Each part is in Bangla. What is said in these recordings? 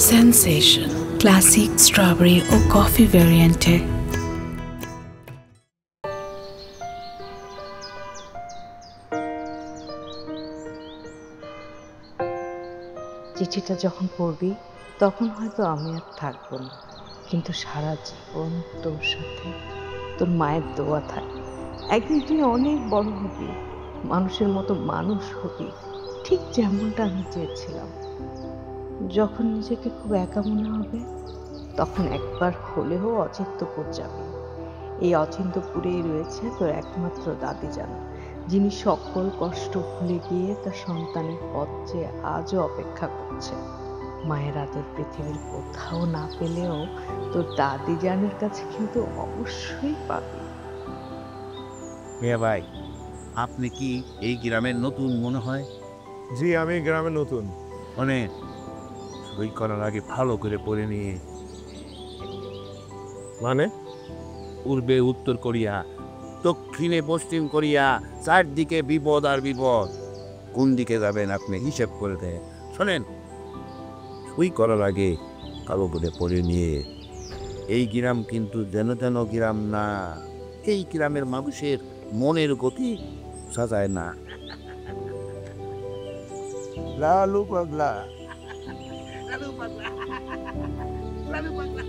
সেনসেশন ক্লাসিক স্ট্রবেরি ও কফি ভ্যারিয়েন্টে। চিঠিটা যখন পড়বি তখন হয়তো আমি আর থাকবো না, কিন্তু সারা জীবন তোর সাথে তোর মায়ের দোয়া থাকবে। একদিন তুই অনেক বড় হবি, মানুষের মতো মানুষ হবি, ঠিক যেমনটা আমি চেয়েছিলাম। যখন নিজেকে খুব একা মনে হবে তখন একবার হলেও অচিন্তপুর যাবি। এই অচিন্তপুরেই রয়েছে তোর একমাত্র দাদি জান, যিনি সকল কষ্ট ভুলে গিয়ে তার সন্তানের পথ চেয়ে আজও অপেক্ষা করছে। মায়ের আদর পৃথিবীর কোথাও না পেলেও তোর দাদি জানের কাছে কিন্তু অবশ্যই পাবি। মিয়া ভাই, আপনি কি এই গ্রামের নতুন মনে হয়? জি, আমি গ্রামে নতুন। মানে সই করার আগে ভালো করে পড়ে নিয়ে। মানে পূর্বে উত্তর কোরিয়া, দক্ষিণে পশ্চিম কোরিয়া, চারদিকে বিপদ আর বিপদ। কোন দিকে যাবেন আপনি হিসেব করে দেন। শোনেন, সই করার আগে ভালো করে পড়ে নিয়ে। এই গ্রাম কিন্তু যেন তেন গ্রাম না। এই গ্রামের মানুষের মনের গতি সাজায় না। লালু পাগলা, লালু পাগলা, লালু পাগলা।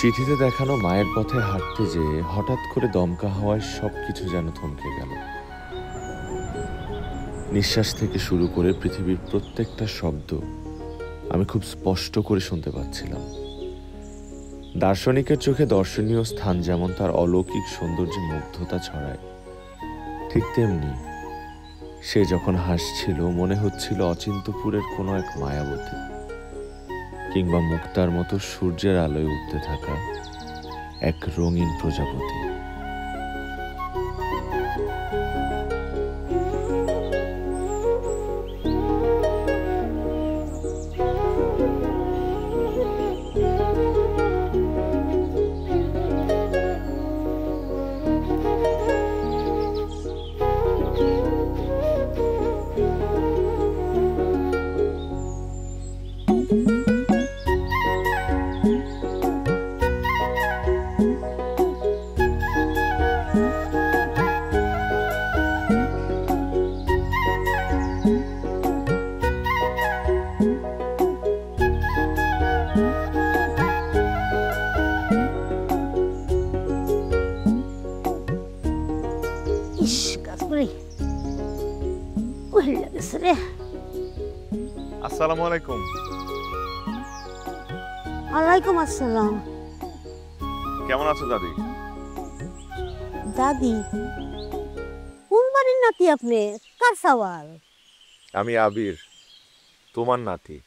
চিঠিতে দেখানো মায়ের পথে হাঁটতে যেয়ে হঠাৎ করে দমকা হওয়ায় সবকিছু যেন থমকে গেল। নিঃশ্বাস থেকে শুরু করে পৃথিবীর প্রত্যেকটা শব্দ আমি খুব স্পষ্ট করে শুনতে পাচ্ছিলাম। দার্শনিকের চোখে দর্শনীয় স্থান যেমন তার অলৌকিক সৌন্দর্যে মুগ্ধতা ছড়ায়, ঠিক তেমনি সে যখন হাসছিল মনে হচ্ছিল অচিন্তপুরের কোনো এক মায়াবতী, কিংবা মুক্তার মতো সূর্যের আলোয় উঠতে থাকা এক রঙিন প্রজাপতি। আসসালামু আলাইকুম। ওয়ালাইকুম আসসালাম। কেমন আছো দাদি? দাদি? কোন বাড়ির নাতি আপনি? কার সওয়াল? আমি আবির, তোমার নাতি,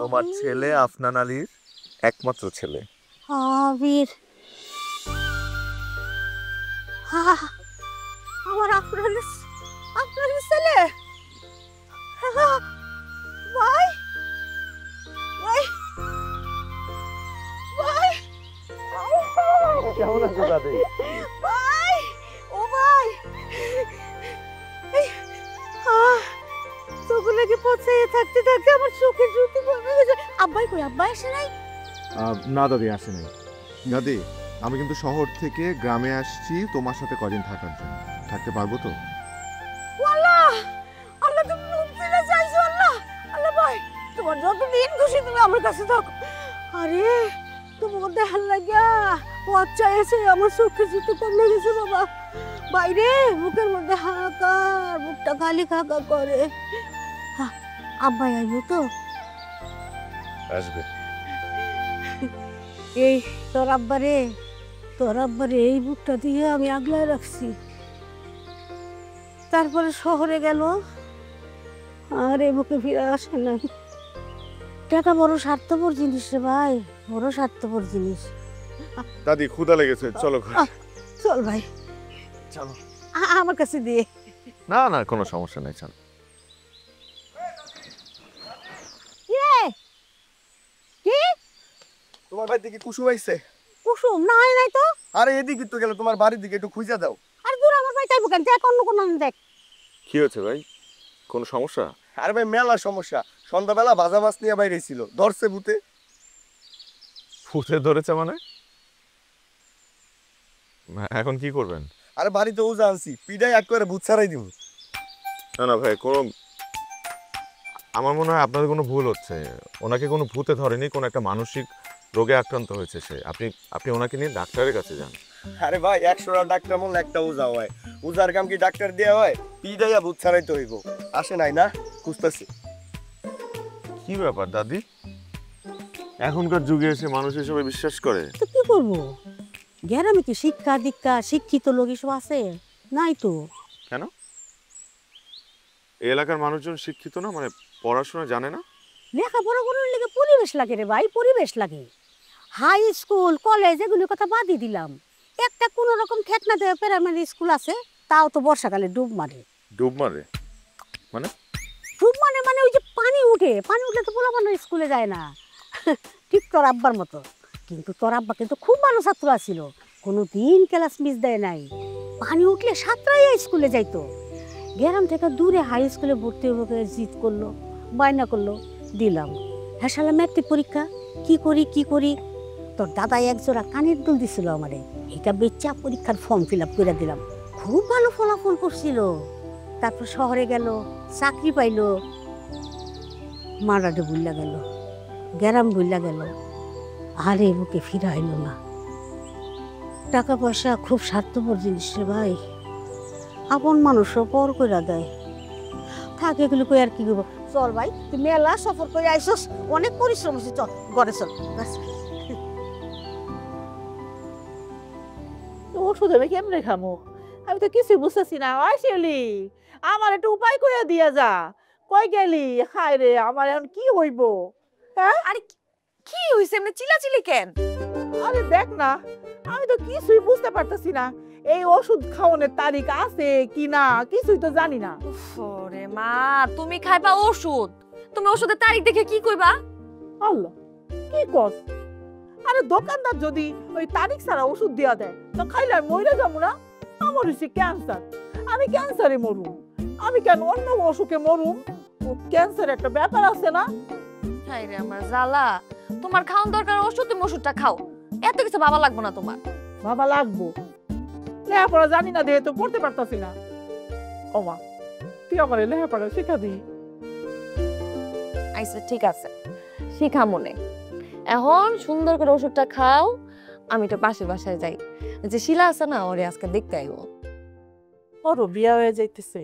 তোমার ছেলে আফনান আলীর একমাত্র ছেলে। আবির? আমার আপনার ছেলে? ভাই ভাই ভাই, কেমন আছো দাদি? ভাই ও ভাই, চোখগুলোকে পচাইয়ে থাকতে থাকতে আমার চোখের জ্যোতি বন্ধ হয়ে যায়। আব্বাই কই? আব্বাই আসে নাই? না দাদি, আসে নাই। দাদি, আমি কিন্তু শহর থেকে গ্রামে আসছি তোমার সাথে কদিন থাকার জন্য। থাকতে পারবো তো? আল্লাহ আল্লাহ, তুমি মুক্তি না চাইছো। আল্লাহ আল্লাহ ভাই, তোমার যতদিন খুশি তুমি আমার কাছে থাকো। আরে তোমার দেখার লাগিয়া বাচ্চা এসে আমার চোখে জুতো কমে গেছে বাবা। বাইরে বুকের মধ্যে হাহাকার, বুকটা খালি খাকা করে। আব্বাই আইবো তো? আসবে। এই তোর আব্বারে এই বুকটা দিয়ে আমি আগলায় রাখছি। তারপরে শহরে গেল আর এই বুকে ফিরে আসে না। টাকা বড় স্বার্থপর জিনিস রে ভাই, বড় স্বার্থপর জিনিস। দাদি ক্ষুধা লেগেছে, চলো ঘরে। চল ভাই চলো। আমার কাছে দিয়ে। না না, কোনো সমস্যা নাই, চলো। কি তোমার বাড়ি থেকে কুসুম আইছে? কুসুম না হয় নাই তো। আরে এদিকে তো গেল, তোমার বাড়ির দিকে একটু খুঁজে দাও। আর দূর আমার ভাই চাইবো কেন? দেখ অন্য কোনো দেখ। কি হয়েছে ভাই, কোনো সমস্যা? আরে ভাই মেলা সমস্যা। সন্ধ্যাবেলা ভাজা মাছ নিয়ে বাইরে ছিল, ধরছে ভূতে। ভূতে ধরেছে মানে? এখন কি করবেন? আরে বাড়িতে ওজা আনছি, পিডাই এক করে ভূত ছাড়াই দিব। না না ভাই, কোনো আমার মনে হয় আপনাদের কোনো ভুল হচ্ছে। ওনাকে কোনো ভূতে ধরেনি, কোনো একটা মানসিক রোগে আক্রান্ত হয়েছে সে। আপনি ওনাকে নিয়ে ডাক্তারের কাছে যান। আরে ভাই 100টা ডাক্তার মূল একটা ওজা হয়, ওজার কাম কি ডাক্তার দেওয়া হয়? পিডাইয়া ভূত ছাড়াইতে হইব। আসে নাই না, খুঁজতেছি। কি ব্যাপার দাদি, এখনকার যুগে এসে মানুষ এসবে বিশ্বাস করে? তো কি করবো, গ্রামে কি শিক্ষা দীক্ষা শিক্ষিত লোক এসব আছে? নাই তো। কেন, এই এলাকার মানুষজন শিক্ষিত না, মানে পড়াশোনা জানে না? লেখাপড়া করার লেগে পরিবেশ লাগে রে ভাই, পরিবেশ লাগে। হাই স্কুল কলেজ এগুলোর কথা বাদই দিলাম, একটা কোনো রকম ঠেকনা দেওয়া প্রাইমারি স্কুল আছে, তাও তো বর্ষাকালে ডুব মারে। ডুব মারে মানে? ডুব মানে ওই যে পানি উঠে তো পোলাপান স্কুলে যায় না। ঠিক তোর আব্বার মতো। কিন্তু তোর আব্বা কিন্তু খুব ভালো ছাত্র ছিল, কোনো দিন ক্লাস মিস দেয় নাই। পানি উঠলে সাতটায় স্কুলে যাইতো। গ্রাম থেকে দূরে হাই স্কুলে ভর্তি হবো জিদ করলো, বায়না করলো, দিলাম। হ্যাঁ সালা ম্যাট্রিক পরীক্ষা, কি করি তোর দাদা একজোড়া কানের দুল দিছিল আমারে, এটা বেচা পরীক্ষার ফর্ম ফিল আপ করে দিলাম। খুব ভালো ফলাফল করছিল। তারপর শহরে গেল, চাকরি পাইলো, মারাডে বুল্লা গেল, গ্রাম বুল্লা গেল, আর এই বুকে ফিরা এলো না। টাকা পয়সা খুব স্বার্থপর জিনিস রে ভাই, আপন মানুষও পর করে দেয়। থাক এগুলো কই আর কি করবো। চল ভাই, তুই মেলা সফর করে আইসস, অনেক পরিশ্রম হচ্ছে, চল ঘরে চল। ওষুধ আমি কেমনে খামো? আমি তো কিছু বুঝতেছি না। শিউলি, আমার একটু উপায় করে দিয়া যা। কই গেলি? হায় রে, আমার এখন কি হইব? হ্যাঁ, আরে কি হইছে, এমনি চিলাচিলি কেন? আরে দেখ না, আমি তো কিছুই বুঝতে পারতেছি না। এই ওষুধ খাওয়ানোর তারিখ আছে কি না কিছুই তো জানি না। ওরে মা, তুমি খাইবা ওষুধ, তুমি ওষুধের তারিখ দেখে কি কইবা? আল্লাহ, কি কস? আরে দোকানদার যদি ওই তারিখ ছাড়া ওষুধ দেওয়া দেয় তো খাইলে আমি মরে যাবো না? আমার হচ্ছে ক্যান্সার, আমি ক্যান্সারে মরুম। আমি কেন অন্য অসুখে মরুম? ক্যান্সার একটা ব্যাপার আছে না? হায় রে আমার জ্বালা, তোমার খাওয়ান দরকার ওষুধ, তুমি ওষুধটা খাও, এত কিছু ভাবা লাগবে না তোমার। বাবা লাগবো, লেখাপড়া জানি না দেহে তো পড়তে পারতাছি না। ও মা, তুই আমার লেখাপড়া শেখা দিই। আচ্ছা ঠিক আছে, শিখা মনে। এখন সুন্দর করে ওষুধটা খাও, আমি তো পাশের বাসায় যাই, যে শিলা আছে না, ওরে আজকে দেখতে আইবো। ওরও বিয়া হয়ে যাইতেছে,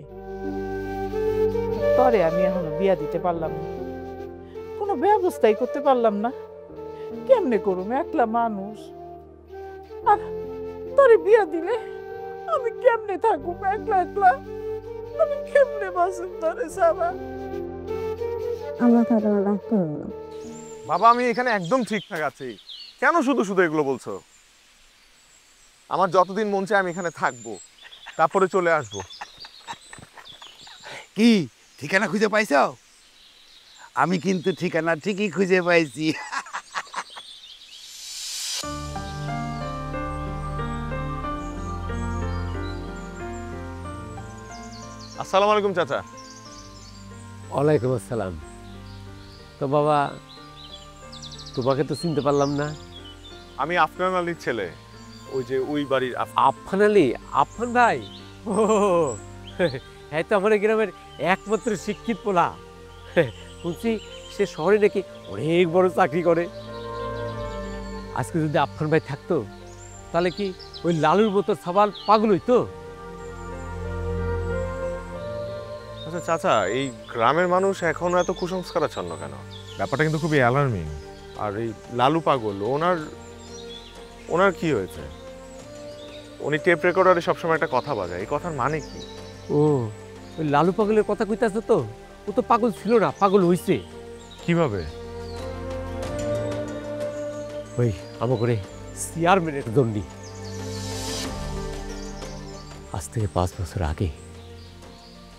তরে আমি এখনো বিয়া দিতে পারলাম না, কোনো ব্যবস্থাই করতে পারলাম না। কেমনে করুম, একলা মানুষ। আর তোরে বিয়া দিলে আমি কেমনে থাকুম একলা একলা? আমি কেমনে বাঁচুম তোরে সারা? আমরা তারা ডাক্তার বাবা, আমি এখানে একদম ঠিকঠাক আছি, কেন শুধু শুধু এগুলো বলছো? আমার যতদিন মন চায় আমি এখানে থাকবো, তারপরে চলে আসবো। কি ঠিকানা খুঁজে পাইছ? আমি কিন্তু ঠিকানা ঠিকই খুঁজে পাইছি। আসসালামু আলাইকুম চাচা। ওয়ালাইকুম আসসালাম। তো বাবা, তোমাকে তো চিনতে পারলাম না। আমি আফনান আলীর ছেলে, ওই যে ওই বাড়ির আফনান আলী? আফনান ভাই? ও হ্যাঁ, তো আমাদের গ্রামের একমাত্র শিক্ষিত পোলা। শুনছি সে শহরে নাকি অনেক বড় চাকরি করে। আজকে যদি আফফান ভাই থাকতো তাহলে কি ওই লালুর মতো সবাল পাগল হইতো? আচ্ছা চাচা, এই গ্রামের মানুষ এখনো এত কুসংস্কারাচ্ছন্ন কেন? ব্যাপারটা কিন্তু খুবই অ্যালার্মিং। আর এই লালু পাগল, ওনার কি হয়েছে? উনি টেপ রেকর্ডারে সবসময় একটা কথা বাজায়, এই কথার মানে কি? ও ওই লালু পাগলের কথা কইতাছে তো, ও তো পাগল ছিল না, পাগল হইছে। কিভাবে? ওই আমাকে চেয়ারম্যানের জন্য আজ থেকে 5 বছর আগে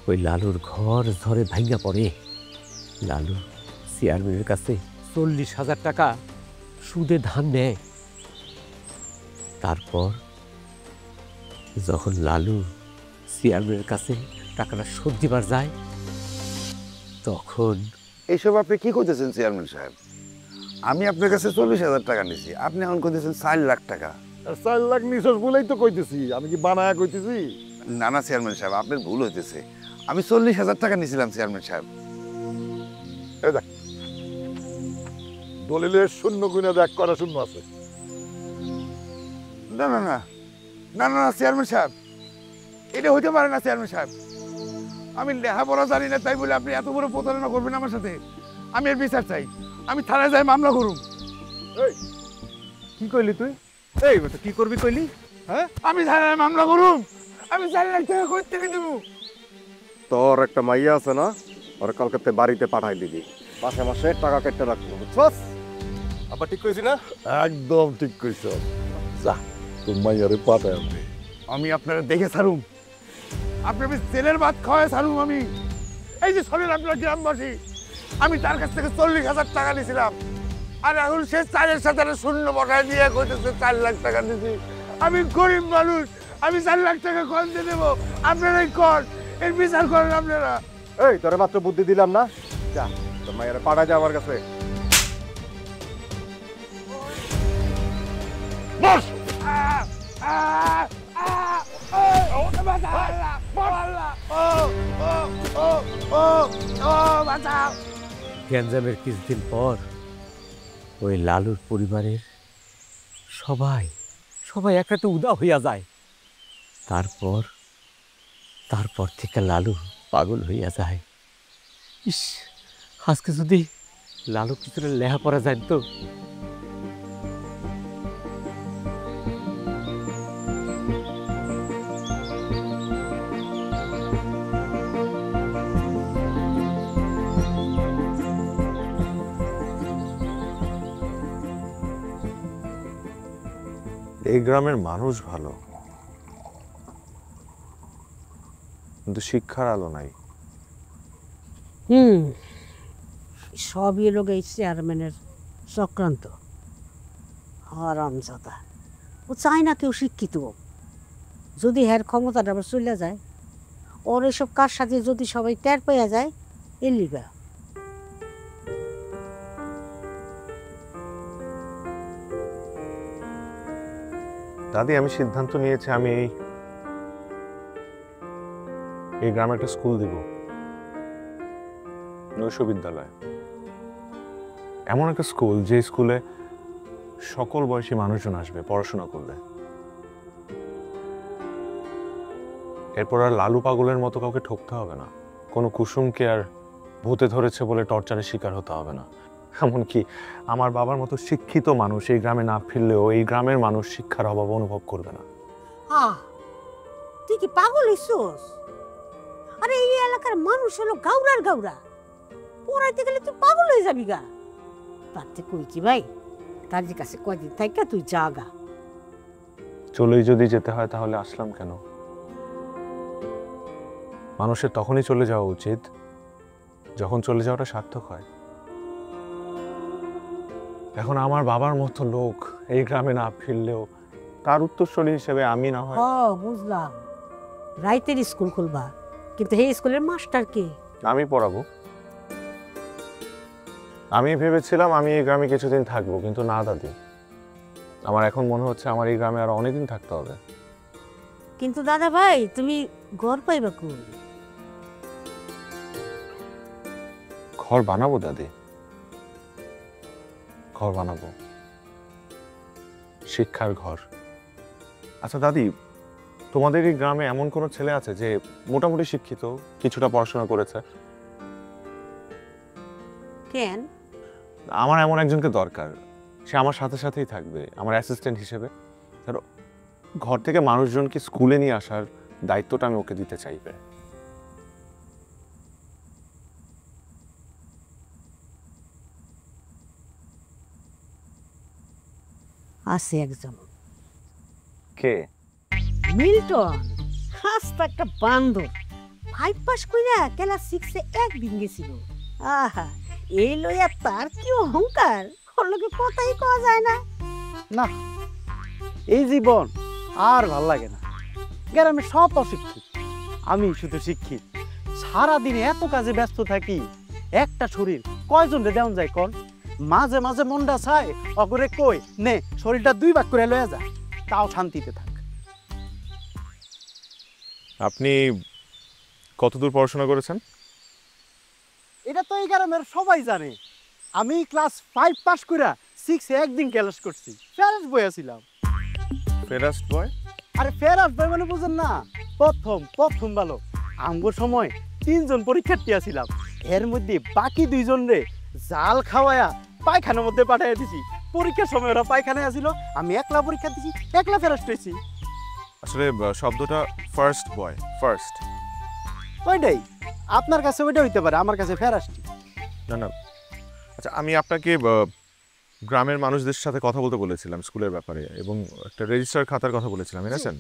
ওই লালুর ঘর ঝড়ে ভাঙ্গা পড়ে। লালু চেয়ারম্যানের কাছে 40,000 টাকা সুদে ধান নেয়। তারপর যখন লালু চেয়ারম্যানের কাছে টাকাটা শোধ দিবার যায় তখন এইসব আপনি কি করতেছেন চেয়ারম্যান সাহেব? আমি আপনার কাছে 40,000 টাকা নিছি, আপনি এখন কইতেছেন 4 লাখ টাকা। 4 লাখ নিছস বলেই তো কইতেছি, আমি কি বানায়া কইতেছি? না না চেয়ারম্যান সাহেব, আপনার ভুল হইতেছে। আমি 40,000 টাকা নিছিলাম চেয়ারম্যান সাহেব। এই দেখ, দলিলের শূন্য গুণে দেখ করা শূন্য আছে। না না না না না চেয়ারম্যান সাহেব, এটা হইতে পারে না চেয়ারম্যান সাহেব। আমি লেখাপড়া জানি না তাই বলে আপনি এত বড় প্রতারণা করবেন আমার সাথে? আমি এর বিচার চাই, আমি থানায় যাই মামলা করুম। এই কি কইলি তুই? এই কি করবি কইলি? হ্যাঁ, আমি থানায় মামলা করুম। আমি 4 লাখ টাকা কই থেকে দেব? তোর একটা মাইয়া আছে না, ওরা কালকাতে বাড়িতে পাঠাই দিবি, মাসে মাসে টাকা কেটে রাখবো, বুঝছস? আবার ঠিক কইছি না? একদম ঠিক কইছ। যা তোর মাইয়ারে পাঠায় আনবি। আমি আপনারা দেখে ছাড়ুম, আপনি জেলের ভাত খাওয়ায় ছাড়ুম। আমি এই যে শোনেন আপনার গ্রামবাসী, আমি তার কাছ থেকে 40,000 টাকা নিয়েছিলাম, আর এখন সে 4-এর সাথে শূন্য বসায় দিয়ে কইতেছে 4 লাখ টাকা দিয়েছি। আমি গরিব মানুষ, আমি 4 লাখ টাকা কম দিয়ে দেবো। আপনারাই কর, এর বিচার করেন আপনারা। এই তোরে মাত্র বুদ্ধি দিলাম না, যা তোর মাইয়ারে পাঠাই যা আমার কাছে। বস গ্যাঞ্জামের কিছুদিন পর ওই লালুর পরিবারের সবাই একসাথে উদা হইয়া যায়। তারপর থেকে লালু পাগল হইয়া যায়। ইস, আজকে যদি লালু কিছুটা লেখাপড়া জানতো। এই গ্রামের মানুষ ভালো, কিন্তু শিক্ষার আলো নাই। সবই লোক এই চেয়ারম্যানের চক্রান্ত। হারামজাদা, ও চায় না কেউ শিক্ষিত হোক। যদি হ্যার ক্ষমতাটা আবার চলে যায়, ওর এসব কার সাথে যদি সবাই টের পাইয়া যায়, এর লিগা। দাদি, আমি সিদ্ধান্ত নিয়েছি আমি এই গ্রামে একটা স্কুল দিব, নৈশ বিদ্যালয়। এমন একটা স্কুল যে স্কুলে সকল বয়সী মানুষজন আসবে পড়াশোনা করবে। এরপর আর লালু পাগলের মতো কাউকে ঠকতে হবে না, কোনো কুসুমকে আর ভূতে ধরেছে বলে টর্চারের শিকার হতে হবে না। এমনকি আমার বাবার মতো শিক্ষিত মানুষ এই গ্রামে না ফিরলেও এই গ্রামের মানুষ শিক্ষার অভাব অনুভব করবে না। তুই কি পাগল হইছস? আরে এই এলাকার মানুষ হলো গাউরা, পড়াইতে গেলে তুই পাগল হয়ে যাবি গা। তার থেকে কইছি ভাই, তার কাছে কয়দিন থাইকা তুই জাগা। চলেই যদি যেতে হয় তাহলে আসলাম কেন? মানুষের তখনই চলে যাওয়া উচিত যখন চলে যাওয়াটা সার্থক হয়। এখন আমার বাবার মতো লোক এই গ্রামে না ফিরলেও তার উত্তরসূরি হিসেবে আমি না হয়। বুঝলাম, রাইতের স্কুল খুলবা, কিন্তু এই স্কুলের মাস্টার কে? আমি পড়াবো। আমি ভেবেছিলাম আমি এই গ্রামে কিছুদিন থাকবো, কিন্তু না দাদি, আমার এখন মনে হচ্ছে আমার এই গ্রামে আরো অনেকদিন থাকতে হবে। কিন্তু দাদা ভাই, তুমি ঘর পাইবা কোন? ঘর বানাবো দাদি, ঘর বানাবো। শিক্ষার ঘর। আচ্ছা দাদি, তোমাদের এই গ্রামে এমন কোনো ছেলে আছে যে মোটামুটি শিক্ষিত, কিছুটা পড়াশোনা করেছে? কেন? আমার এমন একজনকে দরকার, সে আমার সাথে সাথেই থাকবে, আমার অ্যাসিস্ট্যান্ট হিসেবে। ধরো ঘর থেকে মানুষজনকে স্কুলে নিয়ে আসার দায়িত্বটা আমি ওকে দিতে চাইবে। আছে একজন। কে? মিল্টন। হাসতা একটা বান্দর। 5 পাস কইরা ক্লাস 6 এ একদিন গেছিল। আহা, এই লইয়া তার কি অহংকার, ওর লগে কথাই কওয়া যায় না। না, এই জীবন আর ভাল লাগে না। গ্রামে সব অশিক্ষিত, আমি শুধু শিক্ষিত। সারাদিন এত কাজে ব্যস্ত থাকি, একটা শরীর কয়জন রে দেওয়া যায় কোন? মাঝে মাঝে মনটা চায় অগরে কই নে শরীরটা 2 ভাগ করে লয়ে যা, তাও শান্তিতে থাক। আপনি কতদূর পড়াশোনা করেছেন? এটা তো এই গ্রামের সবাই জানে। আমি ক্লাস 5 পাস কইরা 6 এ একদিন ক্লাস করছি, ফেরাস বই আছিলাম। ফেরাস্ট বয়? আরে ফেরাস বই মানে বুঝেন না, প্রথম ভালো। আমগো সময় 3 জন পরীক্ষার্থী আছিলাম, এর মধ্যে বাকি 2 জন রে জাল খাওয়ায়া পায়খানার মধ্যে পাঠাইয়া দিছি। পরীক্ষার সময় ওরা পায়খানায় আসিল, আমি একলা পরীক্ষা দিছি, একলা ফেরাস্ট হয়েছি। আসলে শব্দটা ফার্স্ট বয়, ফার্স্ট ওইটাই আপনার কাছে ওইটা হইতে পারে, আমার কাছে ফেরাস্টি। না না, আচ্ছা আমি আপনাকে গ্রামের মানুষদের সাথে কথা বলতে বলেছিলাম স্কুলের ব্যাপারে, এবং একটা রেজিস্টার খাতার কথা বলেছিলাম, এনেছেন?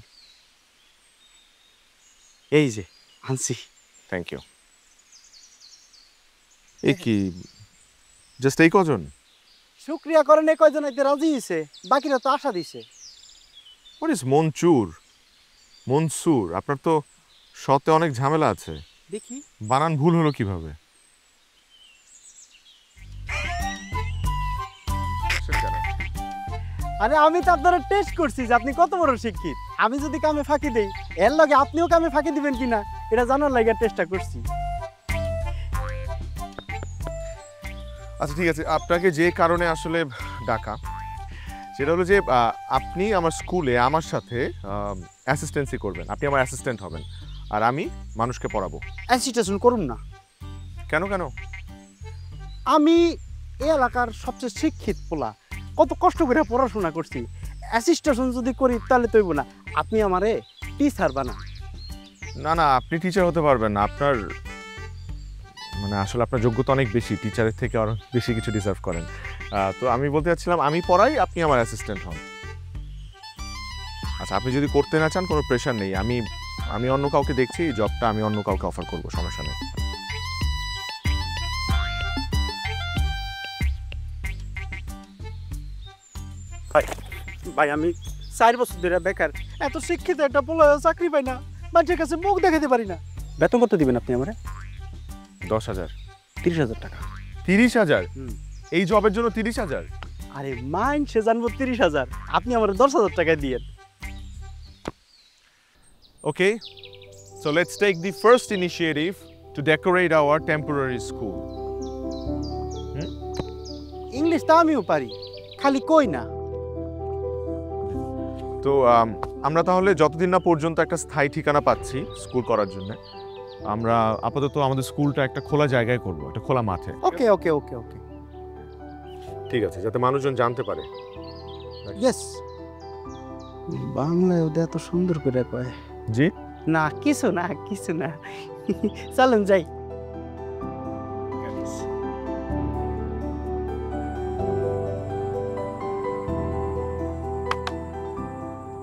এই যে আনছি। Thank you. এই কি জাস্ট এই কজন? শুক্রিয়া করেন এই কয়জন এতে রাজি হয়েছে, বাকিরা তো আশা দিছে। What is Mansur? মনসুর? আপনার তো শতে অনেক ঝামেলা আছে। দেখি বানান ভুল হলো কিভাবে? আরে আমি তো আপনারা টেস্ট করছি যে আপনি কত বড় শিক্ষিত। আমি যদি কামে ফাঁকি দেই, এর লগে আপনিও কামে ফাঁকি দিবেন কিনা এটা জানার লাগে টেস্টটা করছি। আচ্ছা ঠিক আছে, আপনাকে যে কারণে আসলে ডাকা সেটা হলো যে আপনি আমার স্কুলে আমার সাথে অ্যাসিস্ট্যান্সি করবেন। আপনি আমার অ্যাসিস্ট্যান্ট হবেন, আর আমি মানুষকে পড়াবো। অ্যাসিস্ট্যান্ট করুন না। কেন কেন? আমি এই এলাকার সবচেয়ে শিক্ষিত পোলা, কত কষ্ট করে পড়াশোনা করছি। অ্যাসিস্ট্যান্ট যদি করি তাহলে তৈব না, আপনি আমারে টিচার বানান। না না, আপনি টিচার হতে পারবেন না। আপনার মানে আসলে আপনার যোগ্যতা অনেক বেশি, টিচারের থেকে আরো বেশি কিছু ডিজার্ভ করেন। তো আমি বলতে চাচ্ছিলাম আমি পড়াই, আপনি আমার অ্যাসিস্ট্যান্ট হন। আচ্ছা আপনি যদি করতে না চান কোনো প্রেশার নেই, আমি অন্য কাউকে দেখছি, এই জবটা আমি অন্য কাউকে অফার করবো, সমস্যা নেই। ভাই আমি 4 বছর ধরে বেকার, এত শিক্ষিত একটা পোলা চাকরি পাই না, মানুষের কাছে মুখ দেখাতে পারি না। বেতন কত দিবেন আপনি আমারে? 10,000। 30,000 টাকা। 30,000? এই জবের জন্য 30,000? আরে মাইনসে জানবো 30,000, আপনি আমার 10,000 টাকা দিয়েন। Okay, so let's take the first initiative to decorate our temporary school. English তো আমিও পারি, খালি কই না। তো আমরা তাহলে যতদিন না পর্যন্ত একটা স্থায়ী ঠিকানা পাচ্ছি স্কুল করার জন্য, আমরা আপাতত আমাদের স্কুলটা একটা খোলা জায়গায় করব, একটা খোলা মাঠে। ওকে ওকে ওকে ওকে, ঠিক আছে, যাতে মানুষজন জানতে পারে। ইয়েস। বাংলায় ওদের এত সুন্দর করে কয়। জি না কিছু না কিছু না, চলেন যাই।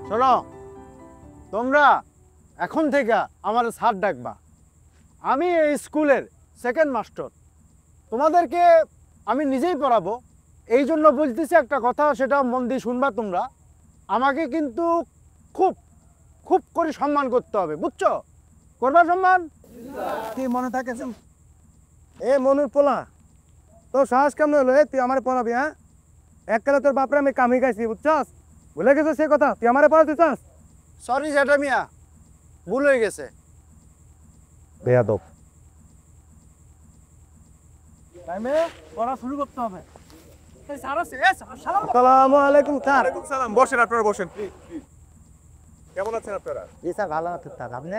শোনো, তোমরা এখন থেকে আমার স্যার ডাকবা। আমি এই স্কুলের সেকেন্ড মাস্টার, তোমাদেরকে আমি নিজেই পড়াবো। এই জন্য বলতেছি একটা কথা, সেটা মন দিয়ে শুনবা তোমরা। আমাকে কিন্তু খুব খুব করে সম্মান করতে হবে, বুঝছো? করবা সম্মান? কি মনে থাকে? এ মনুর পোলা, তোর সাহস কেমন হলো? তুই আমার পড়াবি? হ্যাঁ, এককালে তোর বাপরে আমি কামি খাইছি, বুঝছস? ভুলে গেছে সে কথা, তুই আমারে পড়াতে চাস? সরি সেটা মিয়া, ভুল হয়ে গেছে। বেয়াদব। টাইমে পড়া শুরু করতে হবে। আসসালামু আলাইকুম স্যার। ওয়ালাইকুম সালাম। বসেন, আপনারা বসেন। কেমন আছেন আপনারা? জি স্যার, ভালো আছেন স্যার। আপনি?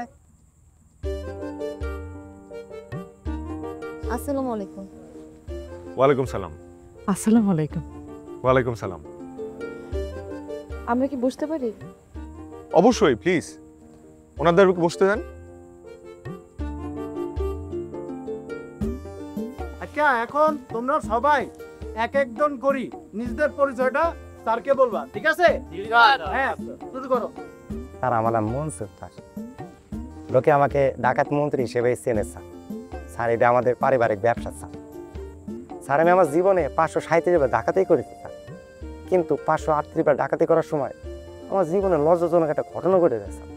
আসসালামু আলাইকুম। ওয়ালাইকুম সালাম। আসসালামু আলাইকুম। ওয়ালাইকুম সালাম। আমরা কি বসতে পারি? অবশ্যই, প্লিজ ওনাদের বসতে দেন। আচ্ছা, এখন তোমরা সবাই এক একজন করি নিজেদের পরিচয়টা স্যারকে বলবা, ঠিক আছে? হ্যাঁ, শুরু করো। স্যার, আমার নাম মনসুর স্যার। লোকে আমাকে ডাকাত মন্ত্রী হিসেবে চেনে স্যার। স্যার, এটা আমাদের পারিবারিক ব্যবসা স্যার। স্যার, আমি আমার জীবনে 537 বার ডাকাতি করেছি স্যার, কিন্তু 538 বার ডাকাতি করার সময় আমার জীবনে লজ্জাজনক একটা ঘটনা ঘটে যায় স্যার।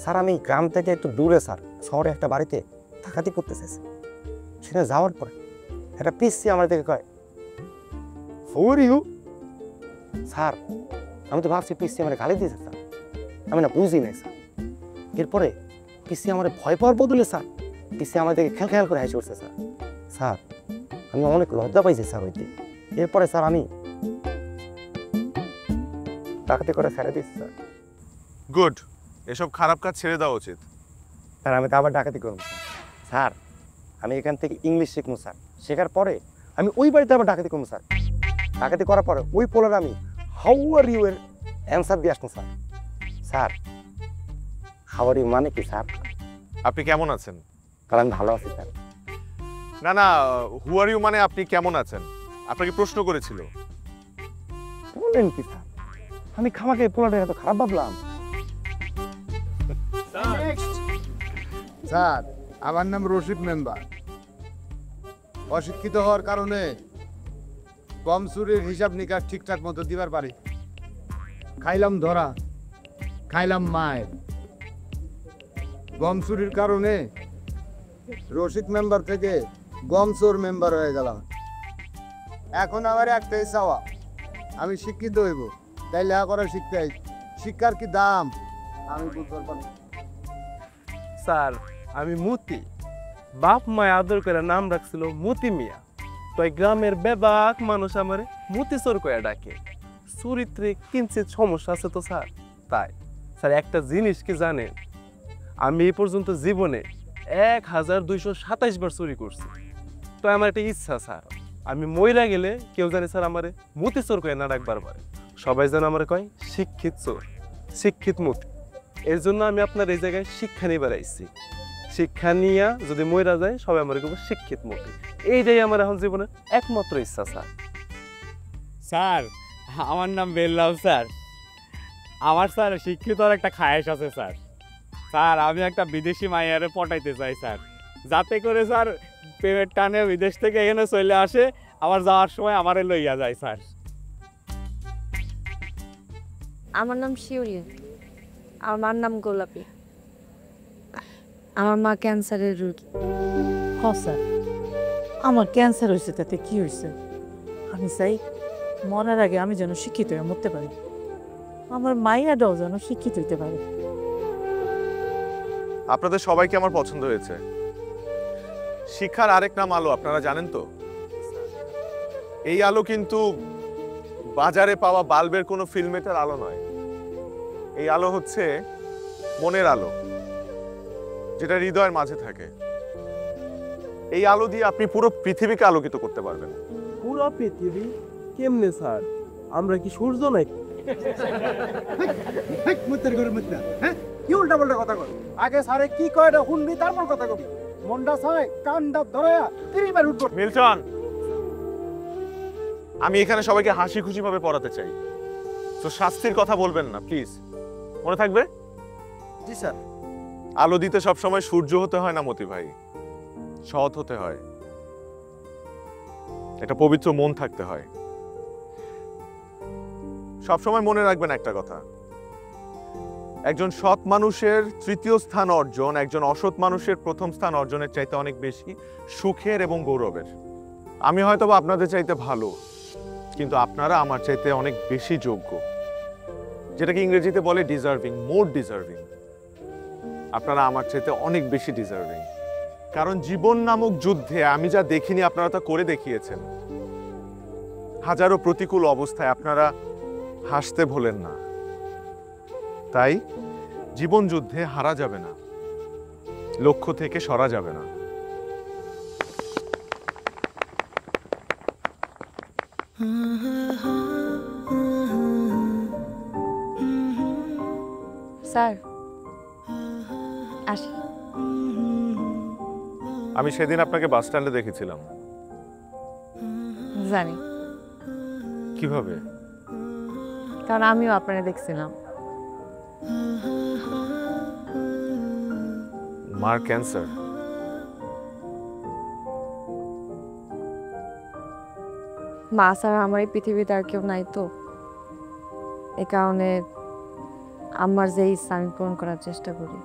স্যার, আমি গ্রাম থেকে একটু দূরে স্যার শহরে একটা বাড়িতে ডাকাতি করতে চাইছি। সেখানে যাওয়ার পরে একটা পিসি আমার দিকে কয়, ফর ইউ। স্যার, আমি তো ভাবছি পিসি আমার গালি দিয়েছে স্যার, আমি না বুঝি নাই স্যার। এরপরে পিসি আমার ভয় পাওয়ার বদলে স্যার পিসি আমার দিকে খেয়াল খেয়াল করে হাসি উঠছে স্যার। স্যার, আমি অনেক লজ্জা পাইছি স্যার ওইতে। এরপরে স্যার আমি ডাকাতি করে ছেড়ে দিচ্ছি স্যার। গুড, এসব খারাপ কাজ ছেড়ে দেওয়া উচিত। স্যার, আমি তো আবার ডাকাতি করবো স্যার। স্যার, আমি এখান থেকে ইংলিশ শিখবো স্যার। শেখার পরে আমি ওই বাড়িতে আবার ডাকাতি করবো স্যার। ডাকাতি করার পরে ওই পোলার আমি হাউ আর ইউ এর অ্যান্সার দিয়ে আসবো sir. Sir, how are you মানে কি স্যার? আপনি কেমন আছেন? কারণ আমি ভালো আছি স্যার। না না, হু আর ইউ মানে আপনি কেমন আছেন, আপনাকে প্রশ্ন করেছিল। বলেন কি স্যার? আমি খামাকে পোলাটা এত খারাপ ভাবলাম? স্যার, আমার নাম রশিদ মেম্বার। অশিক্ষিত হওয়ার কারণে কম চুরির হিসাব নিকাশ ঠিকঠাক মতো দিবার পারি। খাইলাম ধরা, খাইলাম মায়ের। গম চুরির কারণে রশিদ মেম্বার থেকে গম চোর মেম্বার হয়ে গেলাম। এখন আমার একটাই চাওয়া, আমি শিক্ষিত হইব, তাই লেখাপড়া শিখতে হয়। শিক্ষার কি দাম আমি বুঝতে পারবো না। স্যার, আমি মতি। বাপ মায় আদর করে নাম রাখছিল মতি মিয়া। তো এই গ্রামের বেবাক মানুষ আমারে মতি চোর কয়া ডাকে। চরিত্রে কিঞ্চিত সমস্যা আছে তো স্যার, তাই। স্যার, একটা জিনিস কি জানেন, আমি এই পর্যন্ত জীবনে 1227 বার চুরি করছি। তো আমার একটা ইচ্ছা স্যার, আমি মইরা গেলে কেউ জানে স্যার আমারে মতি চোর কয়া না ডাকবার পারে, সবাই যেন আমারে কয় শিক্ষিত চোর, শিক্ষিত মতি। এর জন্য আমি আপনার এই জায়গায় শিক্ষা নিয়ে বেড়াইছি। শিক্ষা নিয়ে যদি মইরা যায় সবাই আমার কেবল শিক্ষিত মতি। এইটাই আমার এখন জীবনের একমাত্র ইচ্ছা স্যার। স্যার, আমার নাম বেল্লাল স্যার। আমার স্যার শিক্ষিত একটা খায়েশ আছে স্যার। স্যার, আমি একটা বিদেশি মাইয়ারে পটাইতে চাই স্যার, যাতে করে স্যার প্রেমের টানে বিদেশ থেকে এখানে চলে আসে, আমার যাওয়ার সময় আমারে লইয়া যায় স্যার। আমার নাম শিউরি। আমার মার নাম গোলাপি। আমার মা ক্যান্সারের রোগী। হ স্যার, আমার ক্যান্সার হয়েছে, তাতে কি হয়েছে? আমি চাই মরার আগে আমি যেন শিক্ষিত হয়ে মরতে পারি, আমার মাইয়াটাও যেন শিক্ষিত হইতে পারে। আপনাদের সবাইকে আমার পছন্দ হয়েছে। শিক্ষার আরেক নাম আলো, আপনারা জানেন তো? এই আলো কিন্তু বাজারে পাওয়া বাল্বের কোনো ফিল্মেটের আলো নয়। এই আলো হচ্ছে মনের আলো, যেটা হৃদয়ের মাঝে থাকে। এই আলো দিয়ে আপনি পুরো পৃথিবীকে আলোকিত করতে পারবেন। পুরো পৃথিবী কেমনে স্যার? আমরা কি সূর্য নাকি? কি উল্টা পাল্টা কথা কর? আগে স্যারে কি কয় এটা শুনবি, তারপর কথা কবি। মন্ডা ছয় কান্ডা ধরে তিনবার উঠবো। মিল্টন, আমি এখানে সবাইকে হাসি খুশি ভাবে পড়াতে চাই, তো শাস্তির কথা বলবেন না প্লিজ, মনে থাকবে? জি স্যার। আলো দিতে সবসময় সূর্য হতে হয় না মতি ভাই, সৎ হতে হয়, একটা পবিত্র মন থাকতে হয়। সবসময় মনে রাখবেন একটা কথা, একজন সৎ মানুষের তৃতীয় স্থান অর্জন একজন অসৎ মানুষের প্রথম স্থান অর্জনের চাইতে অনেক বেশি সুখের এবং গৌরবের। আমি হয়তো আপনাদের চাইতে ভালো, কিন্তু আপনারা আমার চাইতে অনেক বেশি যোগ্য, যেটাকে ইংরেজিতে বলে ডিজার্ভিং, মোর ডিজার্ভিং। আপনারা আমার চাইতে অনেক বেশি ডিজার্ভিং, কারণ জীবন নামক যুদ্ধে আমি যা দেখিনি আপনারা তা করে দেখিয়েছেন। হাজারো প্রতিকূল অবস্থায় আপনারা হাসতে ভোলেন না। তাই জীবন যুদ্ধে হারা যাবে না, লক্ষ্য থেকে সরা যাবে না। স্যার আসি। আমি সেদিন আপনাকে বাস স্ট্যান্ডে দেখেছিলাম। জানি কিভাবে? কারণ আমিও আপনারে দেখছিলাম। মার ক্যান্সার। মা ছাড়া আমার এই পৃথিবীতে আর কেউ নাই তো, এই কারণে আমার যে ইচ্ছা আমি পূরণ করার চেষ্টা করি।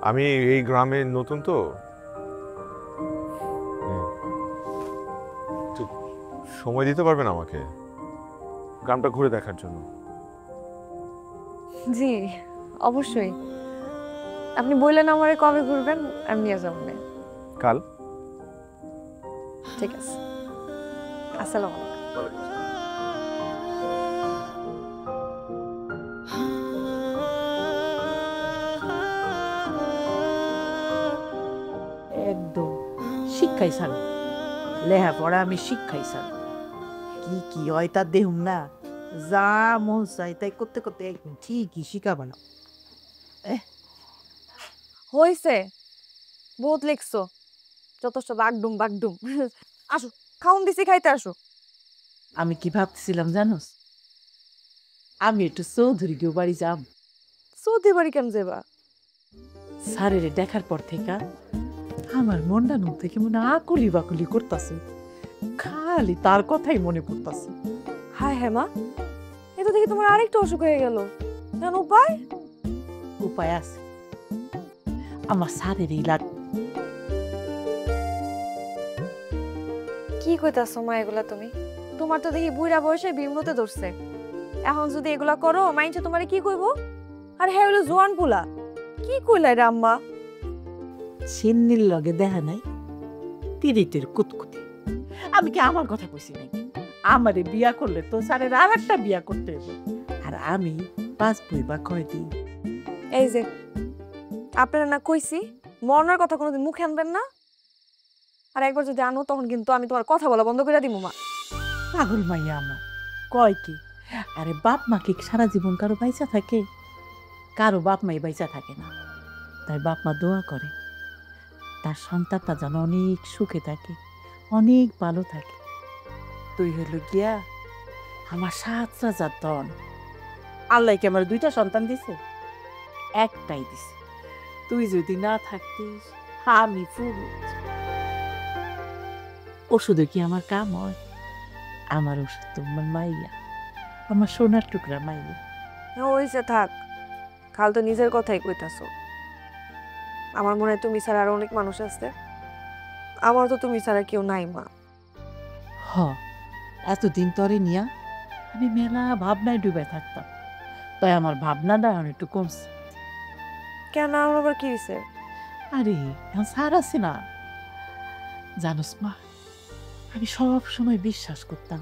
আমি এই গ্রামে নতুন তো, সময় দিতে পারবেন আমাকে গ্রামটা ঘুরে দেখার জন্য? জি অবশ্যই, আপনি বললেন আমারে কবে ঘুরবেন, আমি নিয়ে যাবো। কাল। ঠিক আছে, আসসালামু আলাইকুম। একদম শিক্ষাই ছাড়, লেখাপড়া আমি শিক্ষাই ছাড়। কি কি হয় তা দেখুন না, যা মন চাই তাই করতে করতে একদম ঠিকই শিখাবা না। হইছে, বহুত লিখছো, যথেষ্ট বাগডুম বাগডুম। আসো, খাউন দিছি, খাইতে আসো। আমি কি ভাবতেছিলাম জানোস, আমি একটু চৌধুরী কেউ বাড়ি যাব। চৌধুরী বাড়ি কেন যাবা? স্যারের দেখার পর থেকে আমার মনটা নুন থেকে মনে আকুলি বাকুলি করতেছে, খালি তার কথাই মনে পড়তেছে। হায় হ্যাঁ মা, এ তো দেখি তোমার আরেকটা অসুখ হয়ে গেল। কেন উপায়? উপায় আছে, আমার স্যারের এই লাগবে। কি কইতাছো মা এগুলা তুমি? তোমার তো দেখি বুড়া বয়সে বিমরতে ধরছে, এখন যদি এগুলা করো মাইনছে তোমারে কি কইবো? আর হ্যাঁ হলো জোয়ান পোলা, কি কইলা রে আম্মা? সিন্নির লগে দেখা নাই তিরিতের কুতকুতি। আমি কি আমার কথা কইছি নাকি? আমারে বিয়া করলে তো স্যারের আর একটা বিয়া করতে হবে, আর আমি বাঁচবই বা কয়দিন? এই যে আপনারা না কইছি মরনার কথা কোনোদিন মুখে আনবেন না, আর একবার যদি আনো তখন কিন্তু আমি তোমার কথা বলা বন্ধ করে দিব মা। পাগল মাইয়া আমার, কয় কি? আরে বাপ মা কি সারা জীবন কারো বাইচা থাকে? কারো বাপ মাই বাইচা থাকে না। তাই বাপ মা দোয়া করে তার সন্তানটা যেন অনেক সুখে থাকে, অনেক ভালো থাকে। তুই হলো গিয়া আমার 7 রাজার ধন। আল্লাহ কি আমার 2টা সন্তান দিছে? একটাই দিছে। তুই যদি না থাকতিস আমি ফুল। ওষুধে কি আমার কাম হয়? আমার ওষুধ তোমার মাইয়া, আমার সোনার টুকরা মাইয়া। হইছে থাক, খাল তো নিজের কথাই কইতাছো। আমার মনে হয় তুমি ছাড়া আর অনেক মানুষ আছে, আমার তো তুমি ছাড়া কেউ নাই মা। হ, এতদিন তরে নিয়া আমি মেলা ভাবনায় ডুবে থাকতাম, তাই আমার ভাবনাটা এখন একটু কমছে। কেন, আমার আবার কি হয়েছে? আরে এখন স্যার আছে না, জানোস মা, আমি সব সময় বিশ্বাস করতাম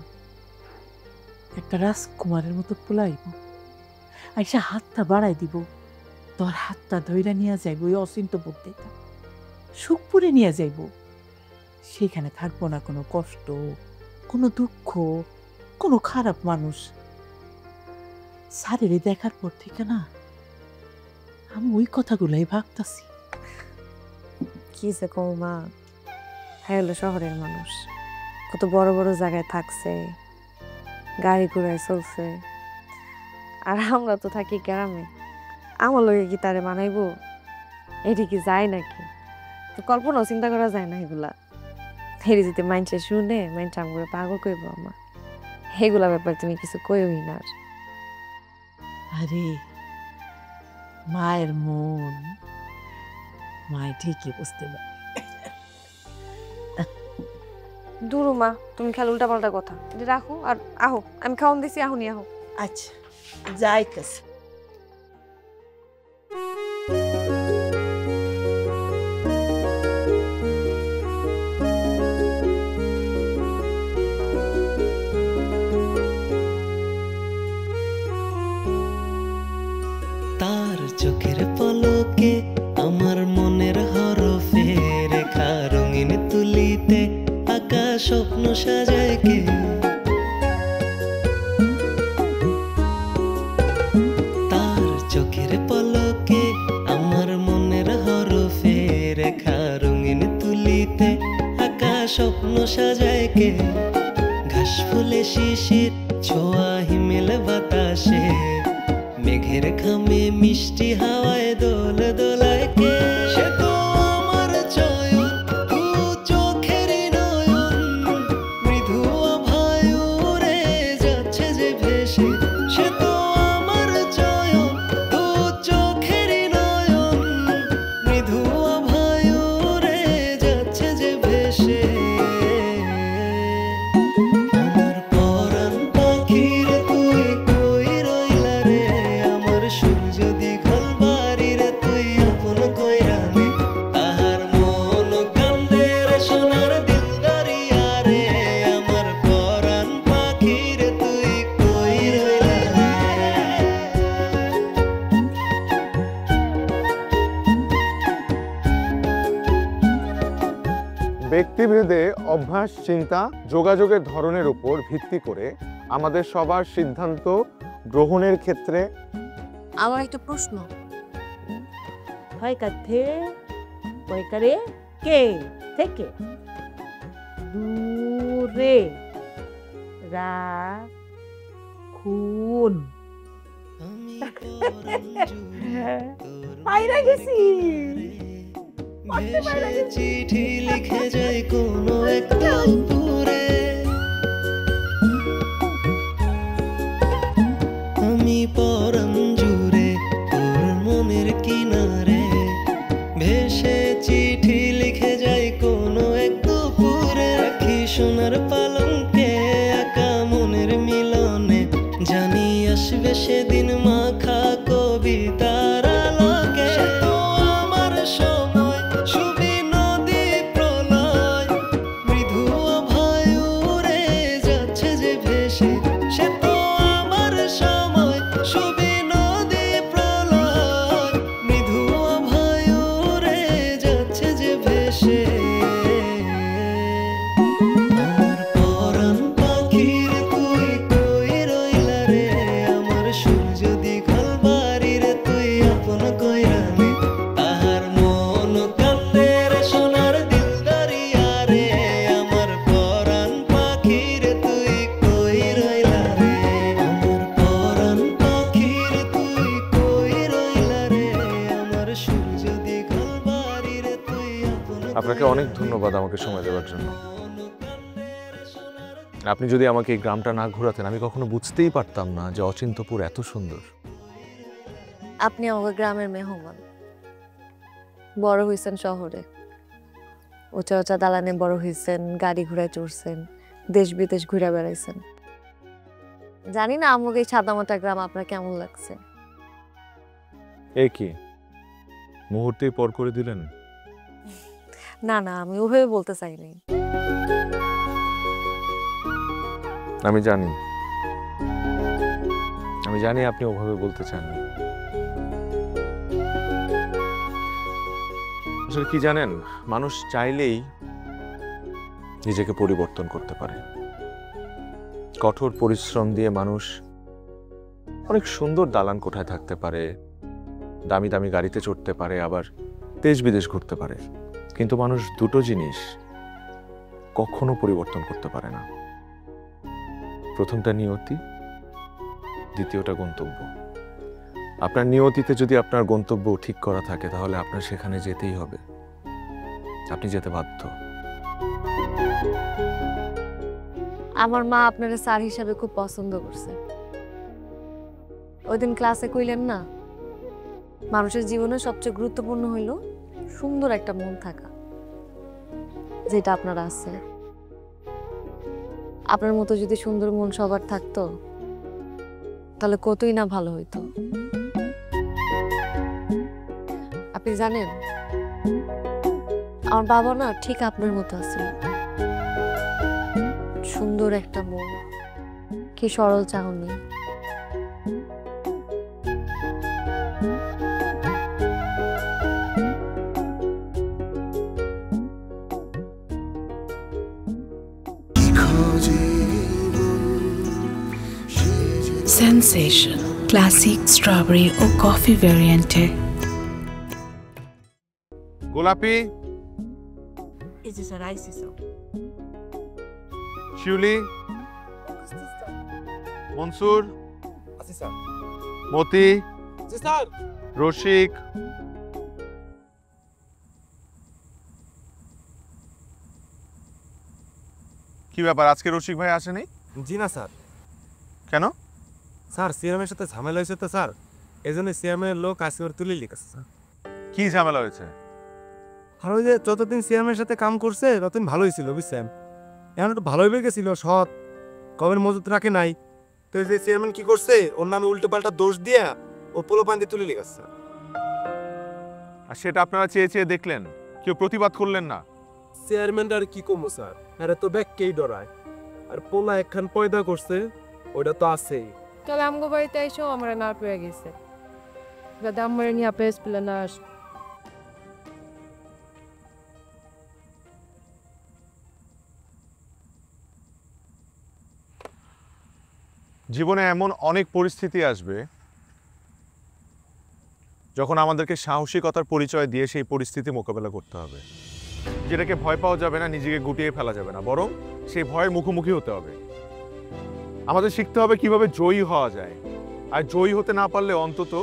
একটা রাজকুমারের মতো পোলাইব, আইসা হাতটা বাড়াই দিব, তোর হাতটা ধইরা নিয়ে যাইব ওই অচিন্ত বুদ্ধিটা, সুখপুরে নিয়ে যাইব। সেখানে থাকবো না কোনো কষ্ট, কোনো দুঃখ, কোনো খারাপ মানুষ। স্যারের দেখার পর থেকে না আমি ওই কথাগুলাই ভাবতাছি। কি যে কও মা, হ্যাঁ হলো শহরের মানুষ, কত বড় বড় জায়গায় থাকছে, গাড়ি ঘোড়ায় চলছে, আর আমরা তো থাকি গ্রামে। আমার লগে কি তারে মানাইবো? এটি কি যায় নাকি? তো কল্পনাও চিন্তা করা যায় না এগুলা। হেরি যদি মাইনছে শুনে মাইনছে আমগুলো পাগল কইব আমার, এগুলা ব্যাপার তুমি কিছু কইবই না। আরে মায়ের মন মায় ঠিকই বুঝতে পারে। দূর মা, তুমি খেয়াল উল্টা পাল্টা কথা এটা রাখো, আর আহো, আমি খাওয়ান দিছি, আহুনি আহো। আচ্ছা যাইতেছে। স্বপ্ন সাজায় কে তার চোখের পলকে আমার মনের হরফে রেখা রঙিন তুলিতে আকাশ স্বপ্ন সাজায় কে ঘাস ফুলে শিশির ছোঁয়া হিমেল বাতাসে মেঘের খামে মিষ্টি হাওয়ায় দোল দোলায় কে সে তো আমার চয়ন দু চোখের নয়ন মৃদু আভায় উড়ে যাচ্ছে যে ভেসে সে তো আমার চয়ন দু চোখের নয়ন মৃদু আভায় উড়ে যাচ্ছে যে ভেসে আমার পরাণ পাখির তুই কই রইলা রে আমার সূর্য দীঘল বাড়ির তুই আপন কইরা নে তাহার মন কান্দে রে সোনার দিলদারিয়া রে আমার পরাণ পাখির তুই কই রইলা রে ব্যক্তিভেদে অভ্যাস চিন্তা যোগাযোগের ধরনের উপর ভিত্তি করে আমাদের সবার সিদ্ধান্ত গ্রহণের ক্ষেত্রে আমার একটা প্রশ্ন হয় কাথে কয়কারে কে থেকে দূরে রা খুন পাইরা গেছি ভেসে চিঠি লিখে যায় কোনো এক দুপুরে আমি পরাণ জুড়ে তোর মনের কিনারে ভেসে চিঠি লিখে যায় কোনো এক দুপুরে রাখি সোনার পালঙ্কে আঁকা মনের মিলনে জানি আসবে সেদিন মাখা কবিতার আলোকে সে তো আমার সময় ছবি নদী প্রলয় মৃদু আভায় উড়ে যাচ্ছে যে ভেসে সে তো আমার সময় ছবি নদী প্রলয় মৃদু আভায় উড়ে যাচ্ছে যে ভেসে আমার পরাণ পাখির তুই কই রইলা রে আমার সূর্য দীঘল বাড়ির তুই আপন কইরা নে তাহার মন কান্দে রে সোনার দিলদারিয়া রে আমার পরাণ পাখির তুই কই রইলা রে আমার পরাণ পাখির তুই কই রইলা রে আমার সূর্য দীঘল বাড়ির তুই আপন আপনাকে অনেক ধন্যবাদ আমাকে সময় দেওয়ার জন্য। আপনি যদি আমাকে এই গ্রামটা না ঘোরাতেন আমি কখনো বুঝতেই পারতাম না যে অচিন্তপুর এত সুন্দর। আপনি আমাদের গ্রামের মেহমান বড় হয়েছেন শহরে উঁচা উঁচা দালানে বড় হয়েছেন গাড়ি ঘোড়ায় চড়ছেন দেশ বিদেশ ঘুরে বেড়াইছেন জানি না আমাকে এই সাদামাটা গ্রাম আপনার কেমন লাগছে এ কি মুহূর্তেই পর করে দিলেন? না না আমি ওভাবে বলতে চাইনি আমি জানি আপনি ওভাবে বলতে চাননি। আসলে কি জানেন, মানুষ চাইলেই নিজেকে পরিবর্তন করতে পারে। কঠোর পরিশ্রম দিয়ে মানুষ অনেক সুন্দর দালান কোঠায় থাকতে পারে, দামি দামি গাড়িতে চড়তে পারে, আবার দেশ বিদেশ ঘুরতে পারে, কিন্তু মানুষ দুটো জিনিস কখনো পরিবর্তন করতে পারে না। প্রথমটা নিয়তি, দ্বিতীয়টা গন্তব্য। আপনার নিয়তিতে যদি আপনার গন্তব্য ঠিক করা থাকে তাহলে আপনার সেখানে যেতেই হবে, আপনি যেতে বাধ্য। আমার মা আপনারা স্যার হিসাবে খুব পছন্দ করছে। ওই দিন ক্লাসে কইলেন না, মানুষের জীবনে সবচেয়ে গুরুত্বপূর্ণ হইল সুন্দর একটা মন থাকা, যেটা আপনার আছে। আপনার মতো যদি সুন্দর মন সবার থাকতো তাহলে কতই না ভালো হইতো। আপনি জানেন আমার বাবা না ঠিক আপনার মতো আছে, সুন্দর একটা মন, কি সরল চাহনি। সেনসেশন ক্লাসিক স্ট্রবেরি ও কফি ভ্যারিয়েন্টে। গোলাপি, এই যে স্যার আইসি স্যার। শিউলি, মনসুর, আছি স্যার। মতি, জি স্যার। রশিক, কি ব্যাপার আজকে রশিক ভাই আসেনি? জি না স্যার। কেন স্যার? সিএমের সাথে ঝামেলা হয়েছে তো স্যার, এই জন্য সিএমের লোক আজকে ওর তুলে লিখেছে স্যার। কি ঝামেলা হয়েছে? আর ওই যে যতদিন সিএমের সাথে কাম করছে ততদিন ভালোই ছিল বুঝছেন, এখন একটু ভালোই হয়ে গেছিল, সৎ, কবের মজুত রাখে নাই। তো এই যে চেয়ারম্যান কি করছে, ওর নামে উল্টো পাল্টা দোষ দিয়া ও পোলোপান দিয়ে তুলে লিখেছে। আর সেটা আপনারা চেয়ে চেয়ে দেখলেন, কেউ প্রতিবাদ করলেন না? চেয়ারম্যান আর কি কমো স্যার, আরে তো ব্যাগকেই ডরায়, আর পোলা একখান পয়দা করছে ওইটা তো আছেই। তাহলে আমগো বাড়িতে এসেও আমরা না পেয়ে গেছে, যাতে আমার নিয়ে পেস পেলে না আস। জীবনে এমন অনেক পরিস্থিতি আসবে যখন আমাদেরকে সাহসিকতার পরিচয় দিয়ে সেই পরিস্থিতি মোকাবেলা করতে হবে। যেটাকে ভয় পাওয়া যাবে না, নিজেকে গুটিয়ে ফেলা যাবে না, বরং সেই ভয়ের মুখোমুখি হতে হবে। আমাদের শিখতে হবে কিভাবে জয়ী হওয়া যায়, আর জয়ী হতে না পারলে অন্তত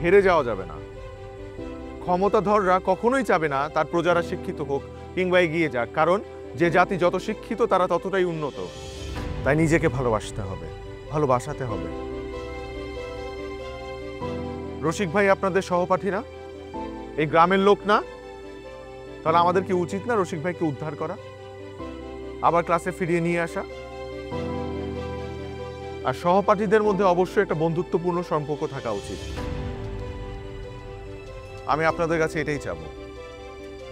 হেরে যাওয়া যাবে না। ক্ষমতাধররা কখনোই চাবে না তার প্রজারা শিক্ষিত হোক কিংবা এগিয়ে যাক, কারণ যে জাতি যত শিক্ষিত তারা ততটাই উন্নত। তাই নিজেকে ভালোবাসতে হবে, ভালোবাসাতে হবে। রসিক ভাই আপনাদের সহপাঠী না, এই গ্রামের লোক না? তাহলে আমাদের কি উচিত না রসিক ভাইকে উদ্ধার করা, আবার ক্লাসে ফিরিয়ে নিয়ে আসা? আর সহপাঠীদের মধ্যে অবশ্যই একটা বন্ধুত্বপূর্ণ সম্পর্ক থাকা উচিত। আমি আপনাদের কাছে এটাই চাবো,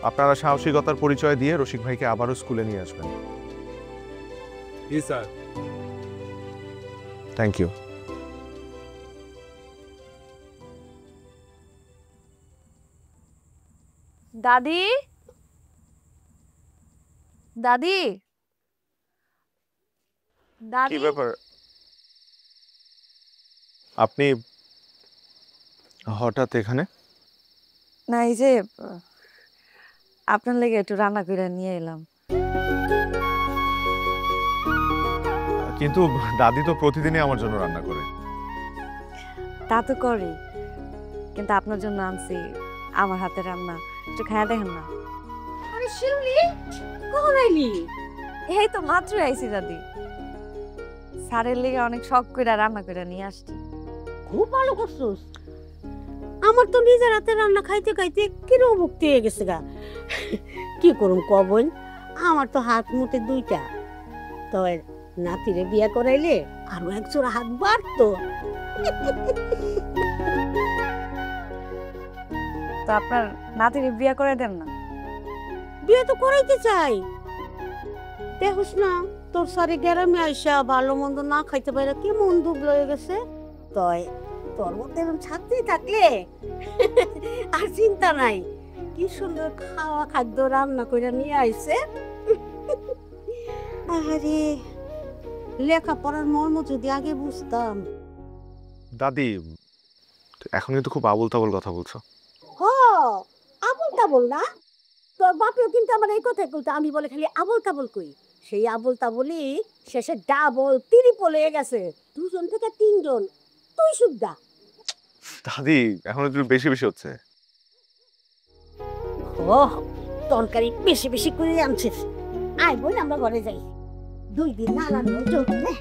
আপনারা সাহসিকতার পরিচয় দিয়ে রসিক ভাইকে আবারও স্কুলে নিয়ে আসবেন। জি স্যার। Thank you. দাদি, দাদি, কি ব্যাপার, আপনি হঠাৎ এখানে? না এই যে আপনার লেগে একটু রান্না করে নিয়ে এলাম। কিন্তু দাদি তো প্রতিদিনই আমার জন্য রান্না করে। তা তো করি, কিন্তু আপনার জন্য আনছি আমার হাতে রান্না, একটু খায়া দেখেন না। আরে শিউলি, কখন আইলি? এই তো মাত্র আইছি দাদি, স্যারের লেগে অনেক শখ করে রান্না করে নিয়ে আসছি। খুব ভালো করছিস। আমার তো নিজের হাতে রান্না খাইতে খাইতে কিরকম মুক্তি হয়ে গেছে গা। কি করুম কবল, আমার তো হাত মুটে দুইটা, তবে নাতিরে বিয়া করাইলে আরো একজোড়া হাত বাড়তো। তো আপনার নাতিরে বিয়া করে দেন না? বিয়ে তো করাইতে চাই, দেখোস না তোর সারি গ্রামে আইসা ভালো মন্দ না খাইতে পারে কি মন দুবল হয়ে গেছে। তয় তোর মধ্যে এরকম ছাত্রী থাকলে আর চিন্তা নাই, কি সুন্দর খাওয়া খাদ্য রান্না করে নিয়ে আইছে। আরে লেখাপড়ার মর্ম যদি আগে বুঝতাম। দাদি এখন কিন্তু খুব আবল তাবল কথা বলছো। হ, আবল তাবল না, তোর বাপেও কিন্তু আমার এই কথাই বলতো, আমি বলে খালি আবল তাবল কই, সেই আবল তাবলই শেষে ডাবল ত্রিপল হয়ে গেছে, 2 জন থেকে 3 জন, তুই সুদ্ধা। দাদি এখন একটু বেশি বেশি হচ্ছে। ও তরকারি বেশি বেশি করে আনছিস, আয় বোন আমরা ঘরে যাই, 2 দিন না রান্না চলবে না।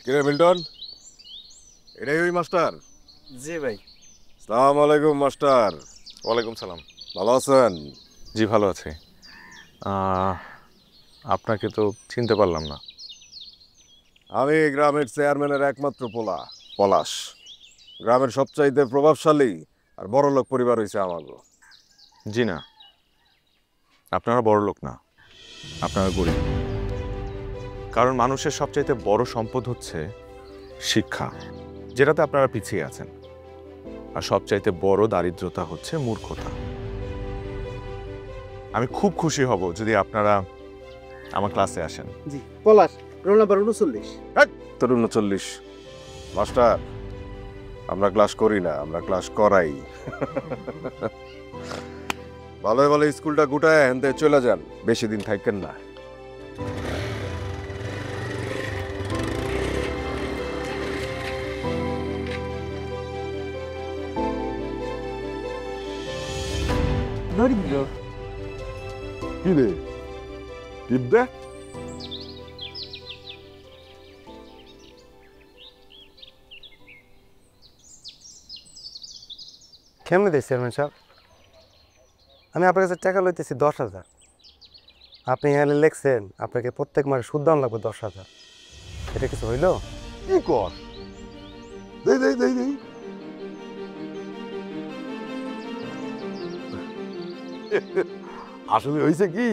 কিরে মিল্টন, এটাই ওই মাস্টার? জি ভাই। সালাম আলাইকুম মাস্টার। ওয়ালাইকুম সালাম। ভালো আছেন? জি ভালো আছি। আপনাকে তো চিনতে পারলাম না। আমি গ্রামের চেয়ারম্যানের একমাত্র পোলা পলাশ। গ্রামের সবচাইতে প্রভাবশালী আর বড়লোক পরিবার হয়েছে আমাগো। জি না, আপনারা বড় লোক না, আপনারা গরিব। কারণ মানুষের সবচাইতে বড় সম্পদ হচ্ছে শিক্ষা, যেটাতে আপনারা পিছিয়ে আছেন। আর সবচাইতে বড় দারিদ্রতা হচ্ছে মূর্খতা। আমি খুব খুশি হব যদি আপনারা আমার ক্লাসে আসেন। জি পলাশ, রোল নাম্বার 39। তোর 39। মাস্টার, আমরা ক্লাস করি না, আমরা ক্লাস করাই। ভালো ভালো স্কুলটা গুটায় হেনতে চলে যান, বেশি দিন থাকেন না। কি রে টিপ দে। কেমনে দেয় চেয়ারম্যান সাহেব? আমি আপনার কাছে টাকা লইতেছি 10,000। আপনি এখানে লেখছেন আপনাকে প্রত্যেক মাসে সুদ দাম লাগবে 10,000। এটা কিছু হইল? কি কর? দেই দেই দেই দেই। আসলে হয়েছে কি,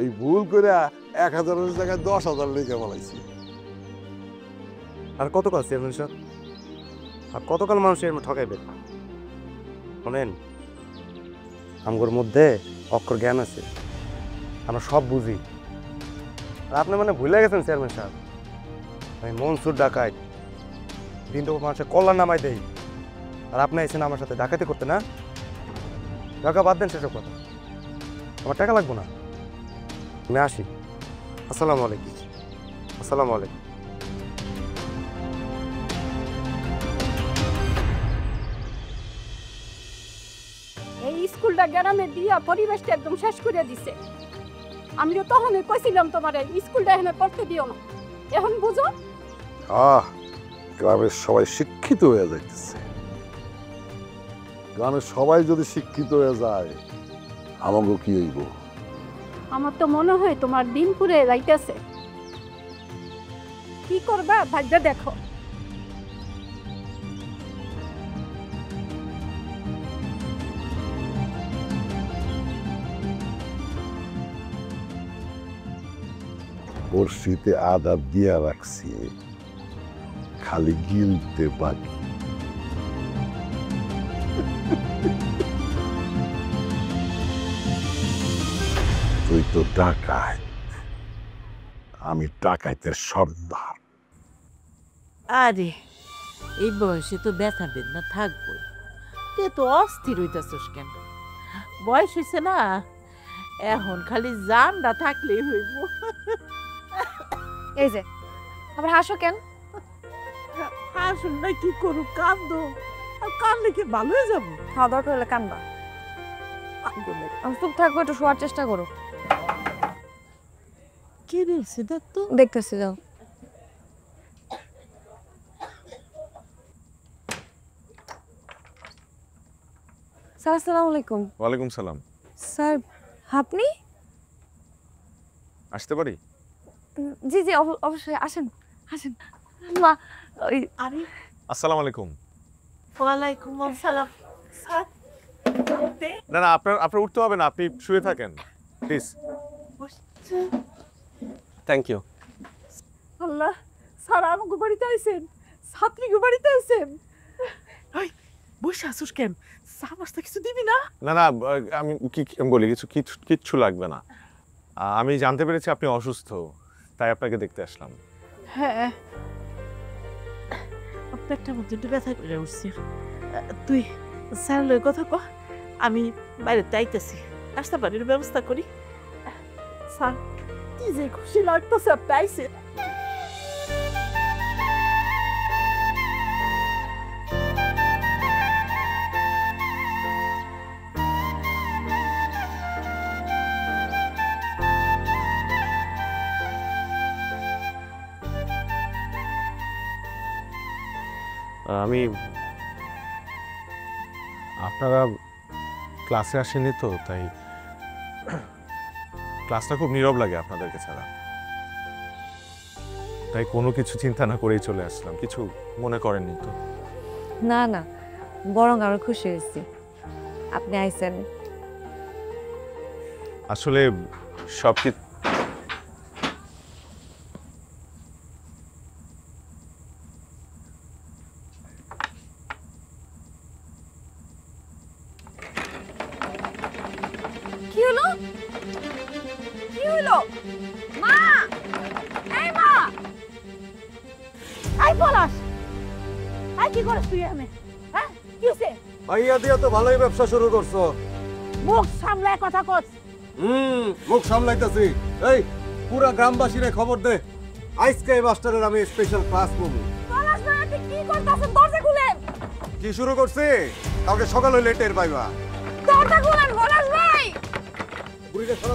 এই ভুল করে 1,000-এর জায়গায় 10,000 লিখে বলাইছি। আর কতকাল চেয়ারম্যান সাহেব? আর কতকাল মানুষের ঠকাইবেন? শোনেন, আমগোর মধ্যে অক্ষর জ্ঞান আছে, আমরা সব বুঝি। আর আপনি মানে ভুলে গেছেন চেয়ারম্যান সাহেব, আমি মনসুর ডাকাত, দিন তো মানুষের কল্যাণ নামাই দেই। আর আপনি এসেছেন আমার সাথে ডাকাতি করতে না? টাকা বাদ দেন সেসব কথা, আমার টাকা লাগবো না। আমি আসি। আসসালামু আলাইকুম। আসসালামু আলাইকুম। এই স্কুলটা গ্রামে দিয়া পরিবেশটা একদম শেষ করে দিছে। আমি তো তখনই কইছিলাম তোমারে স্কুলটা এখানে পড়তে দিও না, এখন বুঝো? গ্রামের সবাই শিক্ষিত হয়ে যাইতেছে। গ্রামের সবাই যদি শিক্ষিত হয়ে যায়, আমাকে কি হইব? আমার তো মনে হয় তোমার দিন পুরে যাইতেছে। কি করবা ভাগ্য দেখো। বর্ষিতে আদা দিয়া রাখছি, খালি গিলতে বাকি। তুই তো ডাকাত, আমি ডাকাইতের সর্দার। আরে এই বয়সে তো ব্যথা বেদনা থাকবো, তুই তো অস্থির হইতেছিস কেন? বয়স হয়েছে না, এখন খালি জানটা থাকলেই হইব। এই যে আবার হাসো কেন? হাসুন না কি করু, কান্দো। আর কান্দলে কি ভালো হয়ে যাবো? খাওয়া দরকার হলে কান্দবা। চুপ থাকবো, একটু শোয়ার চেষ্টা করো। কি বলছি দেখ তো। দেখতেছি, যাও। স্যার আসসালামু আলাইকুম। ওয়ালাইকুম সালাম। স্যার আপনি? আসতে পারি? জি জি অবশ্যই, আসেন আসেন। মা ওই আরে আসসালামু আলাইকুম। ওয়ালাইকুম আসসালাম। স্যার না না, আপনার উঠতে হবে না, আপনি শুয়ে থাকেন প্লিজ। Thank you. আল্লাহ, স্যার আমাকে বাড়িতে আইছেন, ছাত্রীকে বাড়িতে আইছেন। ওই বসে আসুস কেন? চা নাস্তা কিছু দিবি না? না না, আমি বলি কিচ্ছু লাগবে না। আমি জানতে পেরেছি আপনি অসুস্থ, তাই আপনাকে দেখতে আসলাম। হ্যাঁ, আপনারটা মধ্যে একটু ব্যথা করে উঠছি। তুই স্যার লয় কথা ক, আমি বাইরেতে আইতেছি, নাস্তা পানির ব্যবস্থা করি। স্যার কি যে খুশি লাগতেছে আপনি আইসেন। আমি আপনারা ক্লাসে আসেনি তো, তাই ক্লাসটা খুব নীরব লাগে আপনাদেরকে ছাড়া, তাই কোনো কিছু চিন্তা না করেই চলে আসলাম। কিছু মনে করেননি তো? না না, বরং আরো খুশি হয়েছি আপনি আইছেন। আসলে সব কিছু কি হলো? কি হলো? মা! এই মা! এই পলাশ! এই কি করছ তুই এখানে? হ্যাঁ? কি হইছে? ভাইয়া দিয়া তো ভালোই ব্যবসা শুরু করছো। মুখ সামলায় কথা কস। মুখ সামলাইতেছি। এই পুরা গ্রামবাসীরে খবর দে, আজকে এই মাস্টারের আমি স্পেশাল ক্লাস করব। পলাশ ভাই আপনি কি করতেছেন? দরজা খুলেন। কি শুরু করছি? কালকে সকাল হইলে টের পাইবা। দরজা খুলেন পলাশ ভাই। বুড়িটা সরা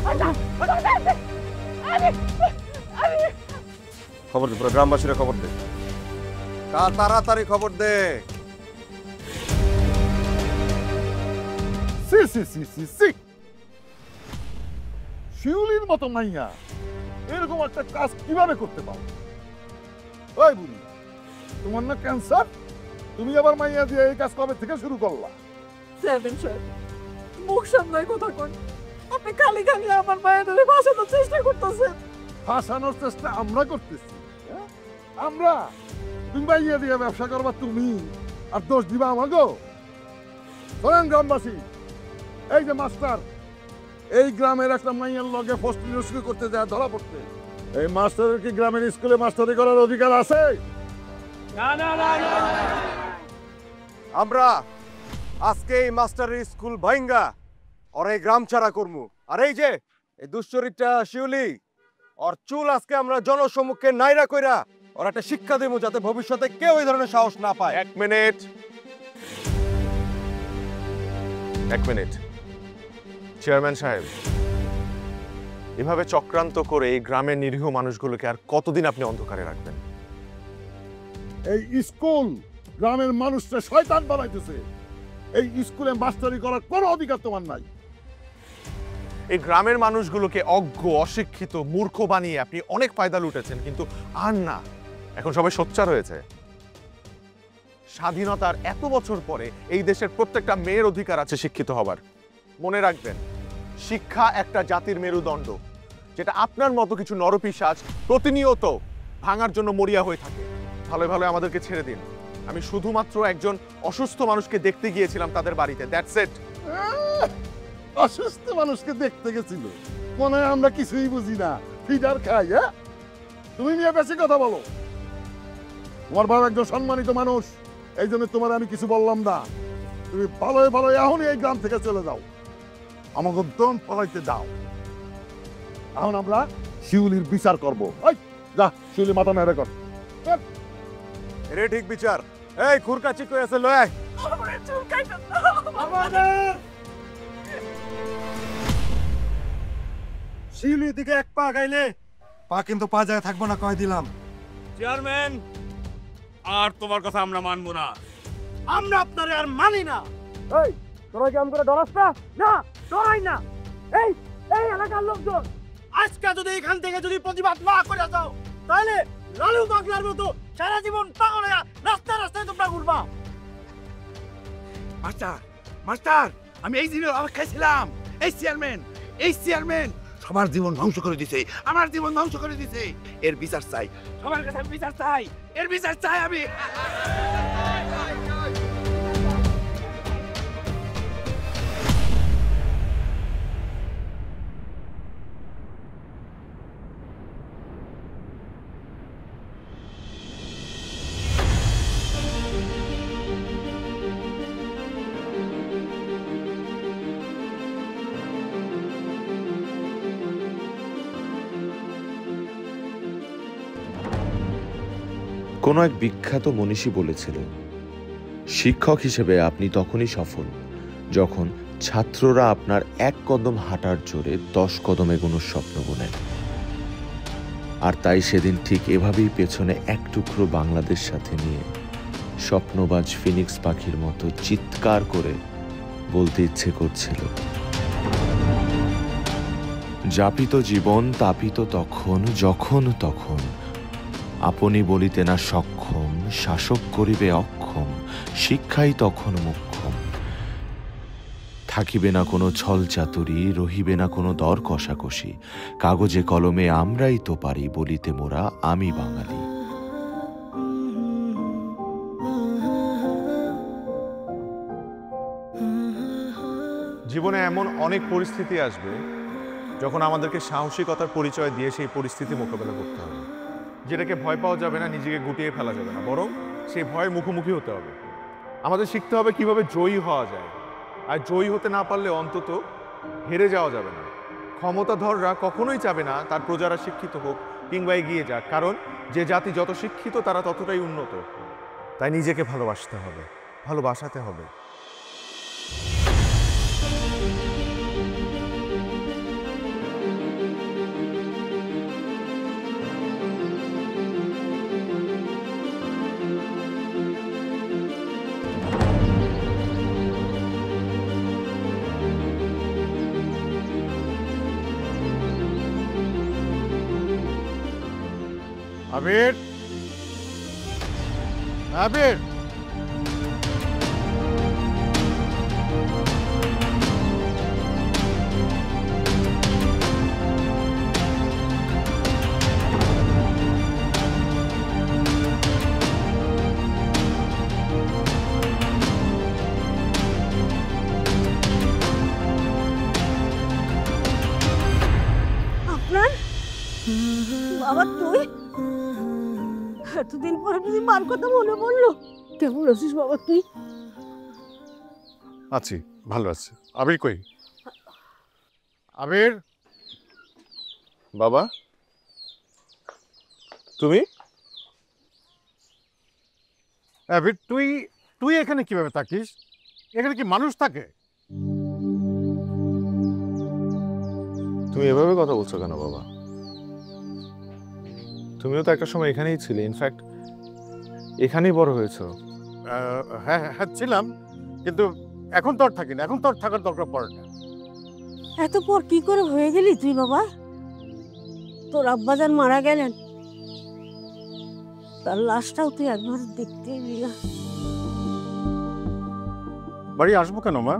খবর দে, পুরো গ্রামবাসীরে খবর দে। তাড়াতাড়ি খবর দে। সি সি সি সি সি শিউলির মতো মাইয়া এরকম একটা কাজ কিভাবে করতে পারো? ওই বুড়ি, তোমার না ক্যান্সার? তুমি আবার মাইয়া দিয়ে এই কাজ কবে থেকে শুরু করলা? চেয়ারম্যান সাহেব, মুখ সামলায় কথা কন। আপনি খালি খালি আমার মায়ের ভাসানোর চেষ্টা করতেছেন। ফাঁসানোর চেষ্টা আমরা করতেছি? হ্যাঁ? আমরা? তুমি মাইয়া দিয়ে ব্যবসা করবা তুমি, আর দোষ দিবা আমাগো? শোনেন গ্রামবাসী, এই যে মাস্টার এই গ্রামের একটা মাইয়ার লগে ফষ্টি শুরু করতে যায় ধরা পড়তে, এই মাস্টারের কি গ্রামের স্কুলে মাস্টারি করার অধিকার আছে? না না না, আমরা আজকে এই মাস্টারের স্কুল ভাইঙ্গা আর এই গ্রাম ছাড়া করবো। আর এই যে এই দুশ্চরিত্রা শিউলি, ওর চুল আজকে আমরা জনসম্মুখে নাইরা কইরা ওর একটা শিক্ষা দেবো, যাতে ভবিষ্যতে কেউ এই ধরনের সাহস না পায়। এক মিনিট। চেয়ারম্যান সাহেব, এভাবে চক্রান্ত করে এই গ্রামের নিরীহ মানুষগুলোকে আর কতদিন আপনি অন্ধকারে রাখবেন? এই স্কুল গ্রামের মানুষরা শয়তান বানাইতেছে। এই স্কুলে মাস্টারি করার কোনো অধিকার তোমার নাই। এই গ্রামের মানুষগুলোকে অজ্ঞ, অশিক্ষিত, মূর্খ বানিয়ে আপনি অনেক ফায়দা লুটেছেন, কিন্তু আর না, এখন সবাই সোচ্চার হয়েছে। স্বাধীনতার এত বছর পরে এই দেশের প্রত্যেকটা মেয়ের অধিকার আছে শিক্ষিত হবার। মনে রাখবেন, শিক্ষা একটা জাতির মেরুদণ্ড, যেটা আপনার মতো কিছু নরপিশাচ প্রতিনিয়ত ভাঙার জন্য মরিয়া হয়ে থাকে। ভালো ভালো আমাদেরকে ছেড়ে দিন। আমি শুধুমাত্র একজন অসুস্থ মানুষকে দেখতে গিয়েছিলাম তাদের বাড়িতে, দ্যাটস ইট। অসুস্থ মানুষকে দেখতে গেছিল? মনে হয় আমরা কিছুই বুঝি না, ফিডার খাই। হ্যাঁ, তুমি নিয়ে বেশি কথা বলো। তোমার বাবা একজন সম্মানিত মানুষ, এই জন্য তোমার আমি কিছু বললাম না। তুমি ভালোই ভালো এখনই এই গ্রাম থেকে চলে যাও, আমাকে দম পলাইতে দাও। এখন আমরা শিউলির বিচার করবো। যা, শিউলি মাথা নেড়ে কর। রে ঠিক বিচার। এই খুরকা চিকু আছে লয়। শিউলির দিকে এক পা গাইলে পা কিন্তু পা যায় থাকবো না, কয় দিলাম। চেয়ারম্যান, আর তোমার কথা আমরা মানবো না। আমরা আপনারে আর মানি না। এই তোরা কি আমাকে ডরাস না? না, ডরাই না। এই এই এলাকার লোকজন আজকে যদি এখান থেকে যদি প্রতিবাদ না করে যাও, তাহলে লালু পাগলার মতো সারা জীবন পাগল হয়ে রাস্তায় রাস্তায় তোমরা ঘুরবা। মাস্টার, মাস্টার, আমি এই দিনের অপেক্ষায় ছিলাম। এই চেয়ারম্যান সবার জীবন ধ্বংস করে দিছে, আমার জীবন ধ্বংস করে দিছে। এর বিচার চাই, সবার কাছে আমি বিচার চাই, এর বিচার চাই আমি। কোনো এক বিখ্যাত মনীষী বলেছিল, শিক্ষক হিসেবে আপনি তখনই সফল যখন ছাত্ররা আপনার এক কদম হাঁটার জোরে 10 কদম এগোনোর স্বপ্ন বোনেন। আর তাই সেদিন ঠিক এভাবেই পেছনে এক টুকরো বাংলাদেশ সাথে নিয়ে স্বপ্নবাজ ফিনিক্স পাখির মতো চিৎকার করে বলতে ইচ্ছে করছিল, যাপিত জীবন তাপিত তখন যখন তখন, আপনি বলিতে না সক্ষম, শাসক করিবে অক্ষম, শিক্ষাই তখন মুখ্যম। থাকিবে না কোনো ছল চাতুরি, রহিবে না কোনো দর কষাকষি, কাগজে কলমে আমরাই তো পারি বলিতে মোরা আমি বাঙালি। জীবনে এমন অনেক পরিস্থিতি আসবে যখন আমাদেরকে সাহসিকতার পরিচয় দিয়ে সেই পরিস্থিতি মোকাবেলা করতে হবে। যেটাকে ভয় পাওয়া যাবে না, নিজেকে গুটিয়ে ফেলা যাবে না, বরং সেই ভয়ের মুখোমুখি হতে হবে। আমাদের শিখতে হবে কিভাবে জয়ী হওয়া যায়, আর জয়ী হতে না পারলে অন্তত হেরে যাওয়া যাবে না। ক্ষমতাধররা কখনোই চাবে না তার প্রজারা শিক্ষিত হোক কিংবা এগিয়ে যাক, কারণ যে জাতি যত শিক্ষিত তারা ততটাই উন্নত। তাই নিজেকে ভালোবাসতে হবে, ভালোবাসাতে হবে। আবির, আবির, আপনার বাবা, তুই এতদিন পরে বুঝি মার কথা মনে পড়লো? কেমন আছিস বাবা তুই? আছি, ভালো আছি। আবির কই? আবির, বাবা তুমি? আবির, তুই তুই এখানে কিভাবে থাকিস? এখানে কি মানুষ থাকে? তুমি এভাবে কথা বলছো কেন বাবা? তুমিও তো একটা সময় এখানেই ছিলে, ইনফ্যাক্ট এখানেই বড় হয়েছো। হ্যাঁ হ্যাঁ ছিলাম, কিন্তু এখন তো আর থাকি না, এখন তো আর থাকার দরকার পড়ে না। এত পর কি করে হয়ে গেলি তুই বাবা? তোর আব্বাজান মারা গেলেন, তার লাশটাও তুই একবার দেখতে এলি না। বাড়ি আসবো কেন মা?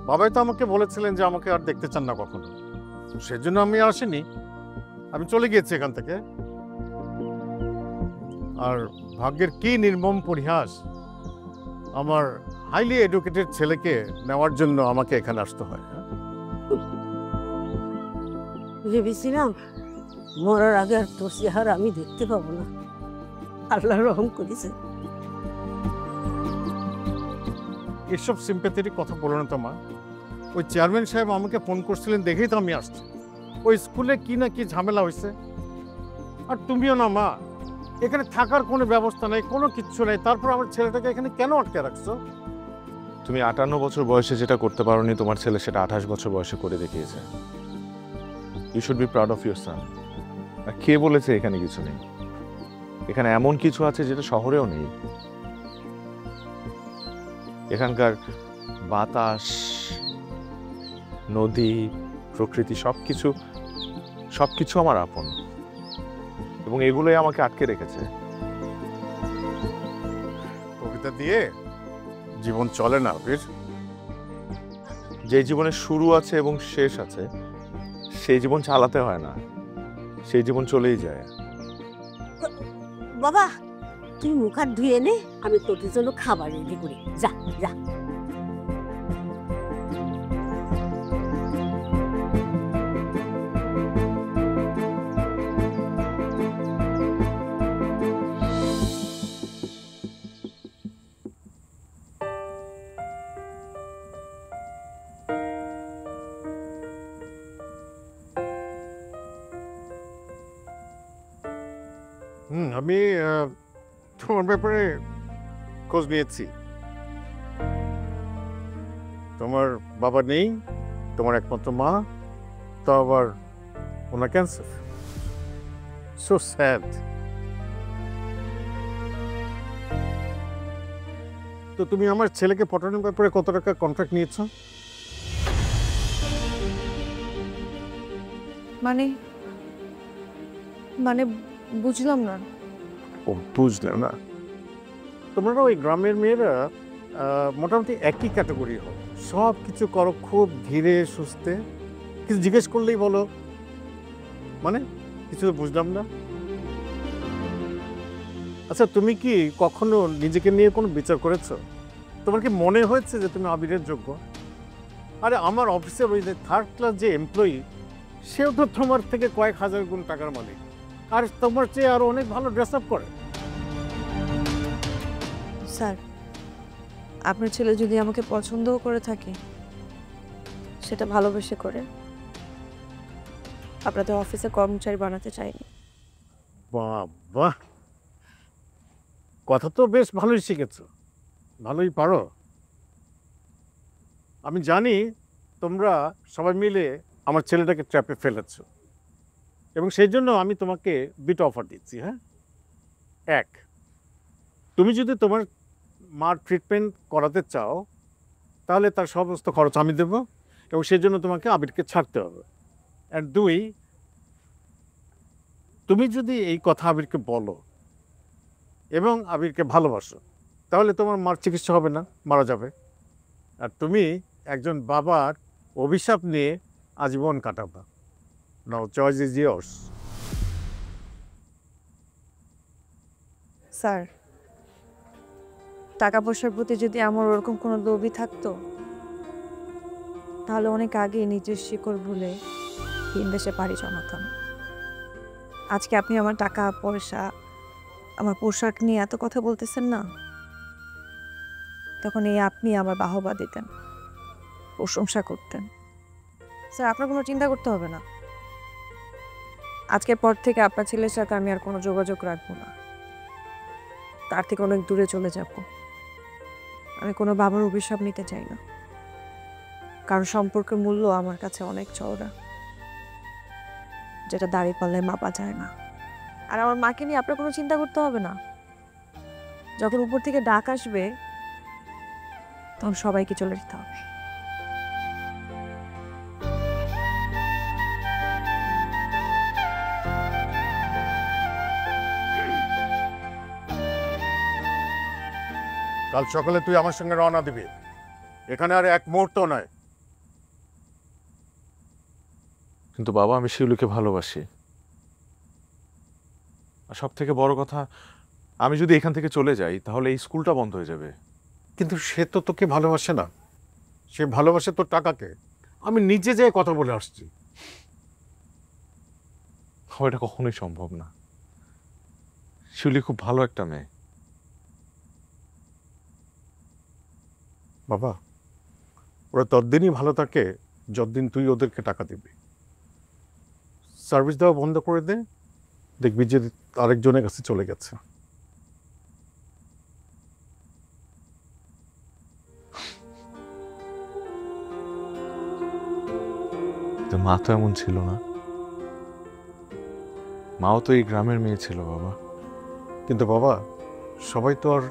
বাবাই তো আমাকে বলেছিলেন যে আমাকে আর দেখতে চান না কখনো, সেজন্য আমি আসিনি, আমি চলে গিয়েছি এখান থেকে। আর ভাগ্যের কি নির্মম পরিহাস, আমার হাইলি এডুকেটেড ছেলেকে নেওয়ার জন্য আমাকে এখানে আসতে হয়। ভেবেছিলাম মরার আগে আর তোর চেহারা আমি দেখতে পাবো না, আল্লাহ রহম করেছে। এসব সিম্প্যাথেটিক কথা বলো না তো মা। ওই চেয়ারম্যান সাহেব আমাকে ফোন করছিলেন দেখেই তো আমি আসছি। ওই স্কুলে কি না কি ঝামেলা হয়েছে, আর তুমিও না মা, এখানে থাকার কোনো ব্যবস্থা নেই, কোনো কিচ্ছু নেই, তারপর আমার ছেলেটাকে এখানে কেন আটকে রাখছো? তুমি 58 বছর বয়সে যেটা করতে পারোনি, তোমার ছেলে সেটা 28 বছর বয়সে করে দেখিয়েছে। You should be proud of your son. আর কে বলেছে এখানে কিছু নেই? এখানে এমন কিছু আছে যেটা শহরেও নেই। এখানকার বাতাস, নদী, প্রকৃতি সবকিছু আমার আপন, এবং এগুলোই আমাকে আটকে রেখেছে। কবিতা দিয়ে জীবন চলে না বীর। যে জীবনের শুরু আছে এবং শেষ আছে, সেই জীবন চালাতে হয় না, সেই জীবন চলেই যায়। বাবা, তুই মুখ হাত ধুয়ে নে, আমি তোদের জন্য খাবার রেডি করি। যা যা। আমি তোমার ব্যাপারে খোঁজ নিয়েছি। তোমার বাবা নেই, তোমার একমাত্র মা, তা আবার ওনার ক্যান্সার। So sad. তো তুমি আমার ছেলেকে পটানোর ব্যাপারে কত টাকা কন্ট্রাক্ট নিয়েছো? মানে মানে বুঝলাম না। ও বুঝলে না, তোমরা ওই গ্রামের মেয়েরা মোটামুটি একই ক্যাটাগরি হও, সব কিছু করো খুব ধীরে সুস্থে, কিছু জিজ্ঞেস করলেই বলো। মানে কিছু বুঝলাম না। আচ্ছা, তুমি কি কখনো নিজেকে নিয়ে কোনো বিচার করেছো? তোমার কি মনে হয়েছে যে তুমি আবিরের যোগ্য? আরে আমার অফিসের ওই যে থার্ড ক্লাস যে এমপ্লয়ি, সেও তো তোমার থেকে কয়েক হাজার গুণ টাকার মালিক, আর তোমার চেয়ে আরো অনেক ভালো ড্রেস আপ করে। স্যার, আপনার ছেলে যদি আমাকে পছন্দও করে থাকে, সেটা ভালোবেসে করে, আপনাদের অফিসে কর্মচারী বানাতে চাইনি। বাহ, কথা তো বেশ ভালোই শিখেছো, ভালোই পারো। আমি জানি তোমরা সবাই মিলে আমার ছেলেটাকে ট্র্যাপে ফেলেছো, এবং সেই জন্য আমি তোমাকে দুটো অফার দিচ্ছি। হ্যাঁ, এক, তুমি যদি তোমার মার ট্রিটমেন্ট করাতে চাও তাহলে তার সমস্ত খরচ আমি দেব, এবং সেই জন্য তোমাকে আবিরকে ছাড়তে হবে। আর দুই, তুমি যদি এই কথা আবিরকে বলো এবং আবিরকে ভালোবাসো, তাহলে তোমার মার চিকিৎসা হবে না, মারা যাবে। আর তুমি একজন বাবার অভিশাপ নিয়ে আজীবন কাটাবা। নাও চয়েস ইজ ইয়ার্স। স্যার, টাকা পয়সার প্রতি যদি আমার ওরকম কোনো লোভই থাকতো, তাহলে অনেক আগে নিজের শিকড় ভুলে ভিন দেশে পাড়ি জমাতাম। আজকে আপনি আমার টাকা পয়সা, আমার পোশাক নিয়ে এত কথা বলতেছেন না, তখন এই আপনি আমার বাহবা দিতেন, প্রশংসা করতেন। স্যার, আপনার কোনো চিন্তা করতে হবে না। আজকের পর থেকে আপনার ছেলের সাথে আমি আর কোনো যোগাযোগ রাখবো না, তার থেকে অনেক দূরে চলে যাব। আমি কোনো বাবার অভিশাপ নিতে চাই না, কারণ সম্পর্কের মূল্য আমার কাছে অনেক চওড়া, যেটা দাঁড়িয়ে পাল্লায় মাপা যায় না। আর আমার মাকে নিয়ে আপনার কোনো চিন্তা করতে হবে না। যখন উপর থেকে ডাক আসবে, তখন সবাইকে চলে যেতে হবে। কাল সকালে তুই আমার সঙ্গে রওনা দিবি, এখানে আর এক মুহূর্ত নয়। কিন্তু বাবা, আমি শিউলিকে ভালোবাসি। আর সব থেকে বড় কথা, আমি যদি এখান থেকে চলে যাই তাহলে এই স্কুলটা বন্ধ হয়ে যাবে। কিন্তু সে তো তোকে ভালোবাসে না, সে ভালোবাসে তোর টাকাকে। আমি নিজে যেয়ে কথা বলে আসছি। এটা কখনোই সম্ভব না। শিউলি খুব ভালো একটা মেয়ে। বাবা, ওরা ততদিনই ভালো থাকে যতদিন তুই ওদেরকে টাকা দিবি। সার্ভিস দেওয়া বন্ধ করে দে, দেখবি যে আরেকজনের কাছে চলে গেছে। মা তো এমন ছিল না, মাও তো এই গ্রামের মেয়ে ছিল বাবা। কিন্তু বাবা, সবাই তো আর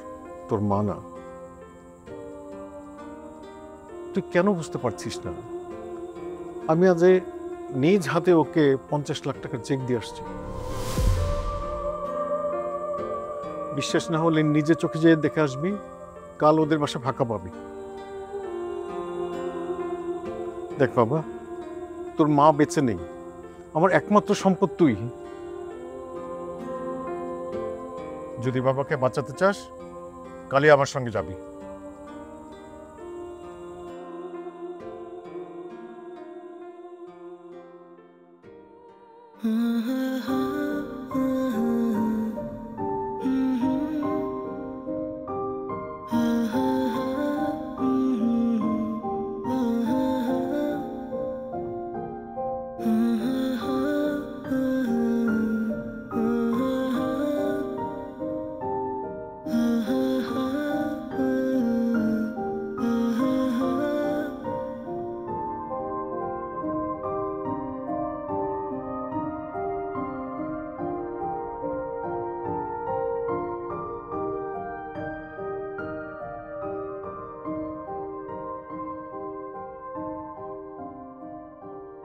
তোর মা না। তুই কেন বুঝতে পারছিস না? আমি আজ নিজ হাতে ওকে 50 লাখ টাকার চেক দিয়ে আসছি। বিশ্বাস না হলে নিজে চোখে যেয়ে দেখে আসবি, কাল ওদের বাসা ফাঁকা পাবি। দেখ বাবা, তোর মা বেঁচে নেই, আমার একমাত্র সম্পদ তুই। যদি বাবাকে বাঁচাতে চাস, কালই আমার সঙ্গে যাবি।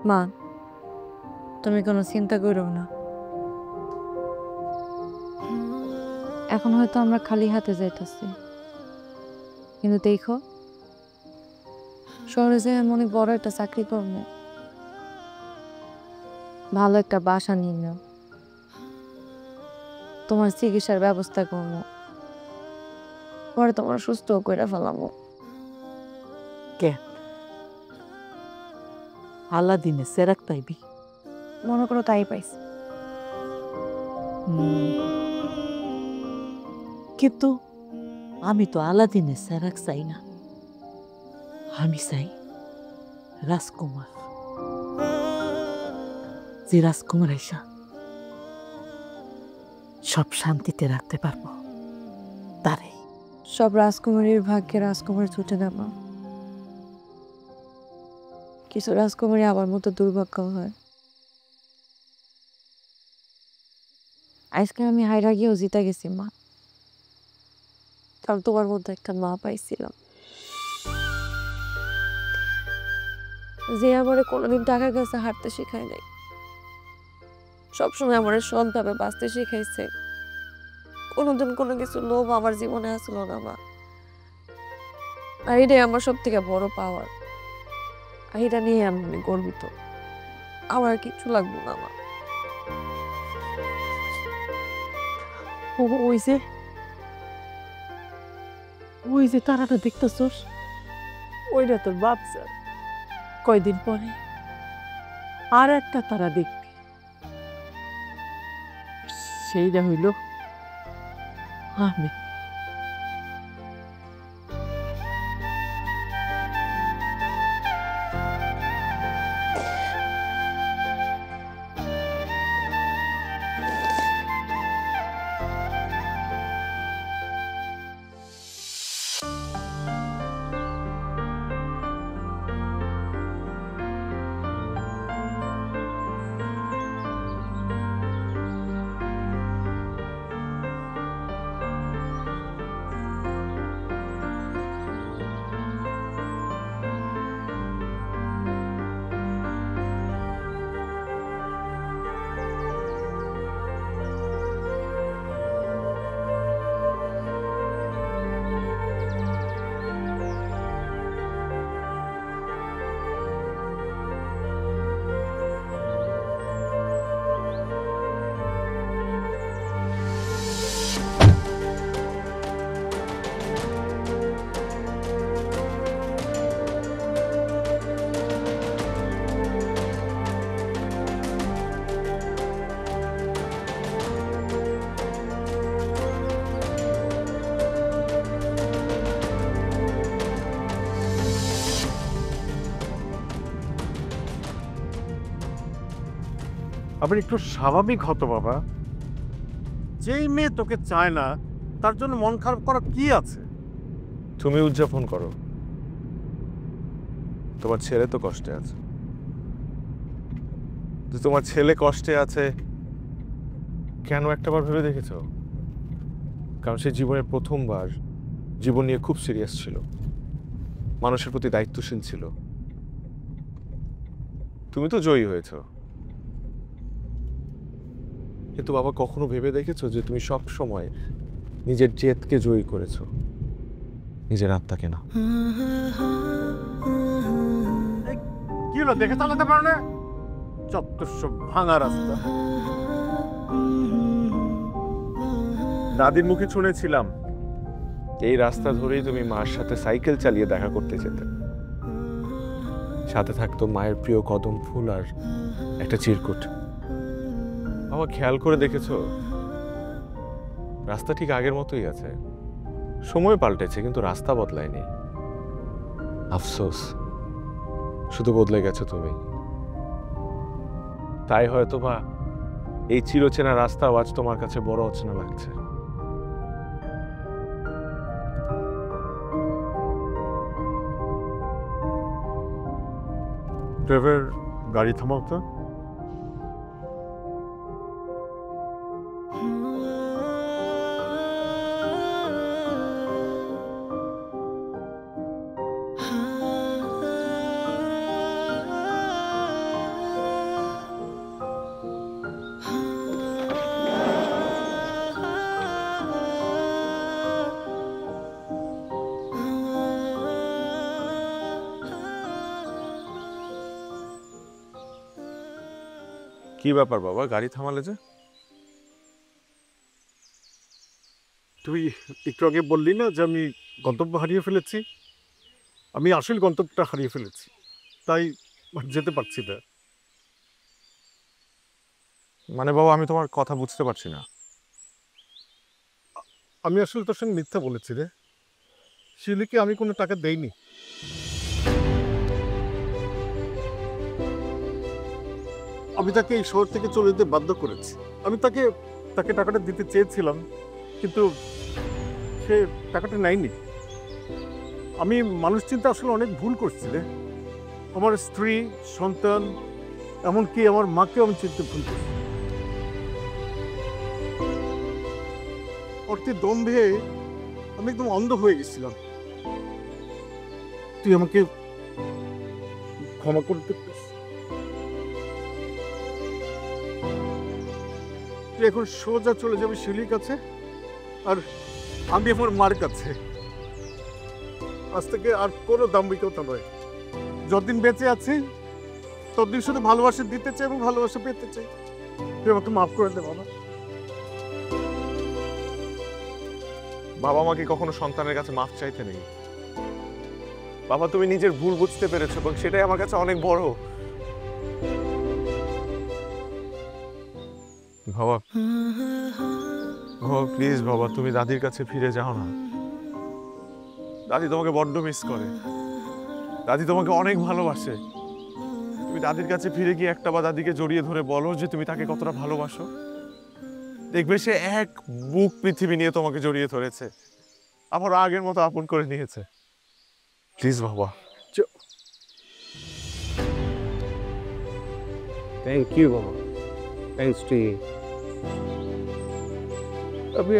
মা, তুমি কোনো চিন্তা করো না। এখন হয়তো আমরা খালি হাতে যাইতেছি, কিন্তু দেখো শহরে যে আমি অনেক বড় একটা চাকরি করবো, ভালো একটা বাসা নিয়ে নাও, তোমার চিকিৎসার ব্যবস্থা করবো, পরে তোমার সুস্থ করে ফেলাবো। কে আলাদিনে সেরাক তাইবি? মনে করো তাই পাইছি। কিন্তু আমি তো আলাদিনে সেরাক চাই না, আমি চাই রাজকুমার। যে রাজকুমার এসা সব শান্তিতে রাখতে পারবো তারে। সব রাজকুমারীর ভাগ্যে রাজকুমার ছুটে দেব, কিছু রাজকুমারী আবার মতো দুর্ভাগ্য হয়। আজকে আমি হাইরা গিয়েও জিতে গেছি মা, কারণ তোমার মধ্যে একটা মা পাইছিলাম যে আমার কোনোদিন টাকার কাছে হাঁটতে শেখায় নাই, সবসময় আমার সৎভাবে বাঁচতে শিখাইছে। কোনোদিন কোনো কিছু লোভ আমার জীবনে আসলো না মা, আর এটাই আমার সব থেকে বড় পাওয়ার। আর এটা নিয়ে আমি গর্বিত, আমার কিছু লাগবে না মা। ওই যে তারাটা দেখতেছস, ওইটা তোর বাপ স্যার। কয়দিন পরে আর একটা তারা দেখবি, সেইটা হইল আমি। আপনি একটু স্বাভাবিক হতো বাবা। যেই মেয়ে তোকে চায় না তার জন্য মন খারাপ করার কি আছে? তুমি উদযাপন করো, তোমার ছেলে তো কষ্টে আছে। তোমার ছেলে কষ্টে আছে কেন একটাবার ভেবে দেখেছো? কারণ সে জীবনের প্রথমবার জীবন নিয়ে খুব সিরিয়াস ছিল, মানুষের প্রতি দায়িত্বশীল ছিল। তুমি তো জয়ী হয়েছো, কিন্তু বাবা কখনো ভেবে দেখেছো যে তুমি সব সময় নিজের জেদকে জয়ী করেছো, নিজের আত্মাকে না? কি হলো, দেখে চালাতে পারো না? সব ভাঙা রাস্তা। দাদির মুখে শুনেছিলাম এই রাস্তা ধরেই তুমি মার সাথে সাইকেল চালিয়ে দেখা করতে যেতে, সাথে থাকতো মায়ের প্রিয় কদম ফুল আর একটা চিরকুট। বাবা খেয়াল করে দেখেছো রাস্তা ঠিক আগের মতোই আছে, সময় পাল্টেছে কিন্তু রাস্তা বদলায়নি। আফসোস, শুধু বদলে গেছো তুমি। তাই হয়তো বা এই চিরচেনা রাস্তাও আজ তোমার কাছে বড় অচেনা লাগছে। ড্রাইভার, গাড়ি থামাও তো। কি ব্যাপার বাবা, গাড়ি থামালে যে? তুই একটু আগে বললি না যে আমি গন্তব্য হারিয়ে ফেলেছি? আমি আসল গন্তব্যটা হারিয়ে ফেলেছি, তাই যেতে পারছি না। মানে বাবা, আমি তোমার কথা বুঝতে পারছি না। আমি আসলে তোর সঙ্গে মিথ্যা বলেছি রে। শিউলিকে আমি কোনো টাকা দেইনি। আমি তাকে এই শহর থেকে চলে যেতে বাধ্য করেছি। আমি তাকে টাকাটা দিতে চেয়েছিলাম, কিন্তু সে টাকাটা নেয়নি। আমি মানুষ চিন্তা আসলে অনেক ভুল করছি রে। আমার স্ত্রী, সন্তান, এমনকি আমার মাকেও আমি চিনতে ভুল করছি। অর্থে দম্ভে আমি একদম অন্ধ হয়ে গেছিলাম। তুই আমাকে ক্ষমা করতে পারিস। তুই এখন সোজা চলে যাবি শিউলির কাছে, আর আমি আমার মার কাছে। আজ থেকে আর কোনো দাম্ভিকতা নয়। যতদিন বেঁচে আছি ততদিন শুধু ভালোবাসা দিতে চাই এবং ভালোবাসা পেতে চাই। তুই আমাকে মাফ করে দে বাবা। বাবা মাকে কখনো সন্তানের কাছে মাফ চাইতে নেই। বাবা, তুমি নিজের ভুল বুঝতে পেরেছো এবং সেটাই আমার কাছে অনেক বড়। বাবা, বাবা প্লিজ বাবা, তুমি দাদির কাছে ফিরে যাও না। দাদি তোমাকে বড্ড মিস করে। দাদি তোমাকে অনেক ভালোবাসে। তুমি দাদির কাছে ফিরে গিয়ে একটা বা দাদিকে জড়িয়ে ধরে বলো যে তুমি তাকে কতটা ভালোবাসো। দেখবে সে এক বুক পৃথিবী নিয়ে তোমাকে জড়িয়ে ধরেছে, আবার আগের মতো আপন করে নিয়েছে। প্লিজ বাবা। থ্যাংক ইউ বাবা, থ্যাংকস টু ইউ। আমি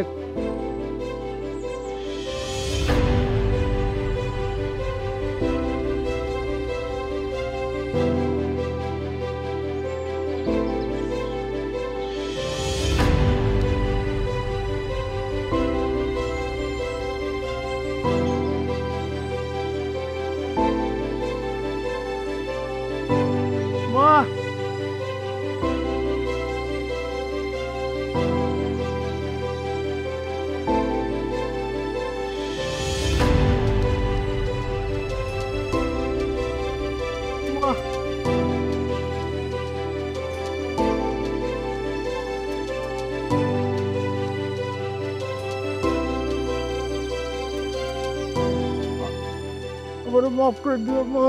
আমারে মাফ করে দিও মা।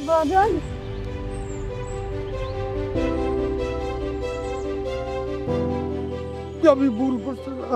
বাবা, আমি ভুল করছি না।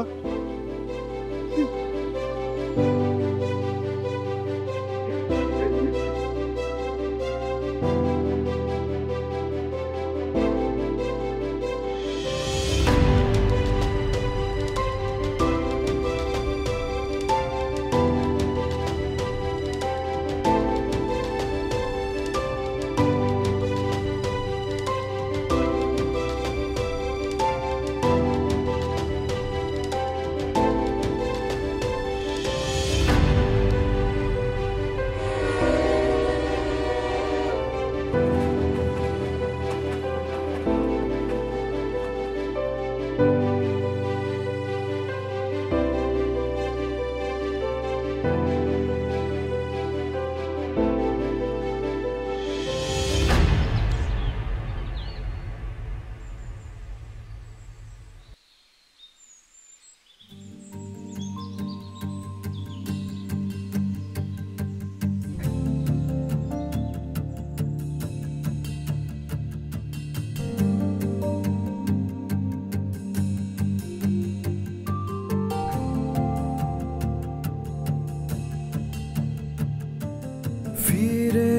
ফিরে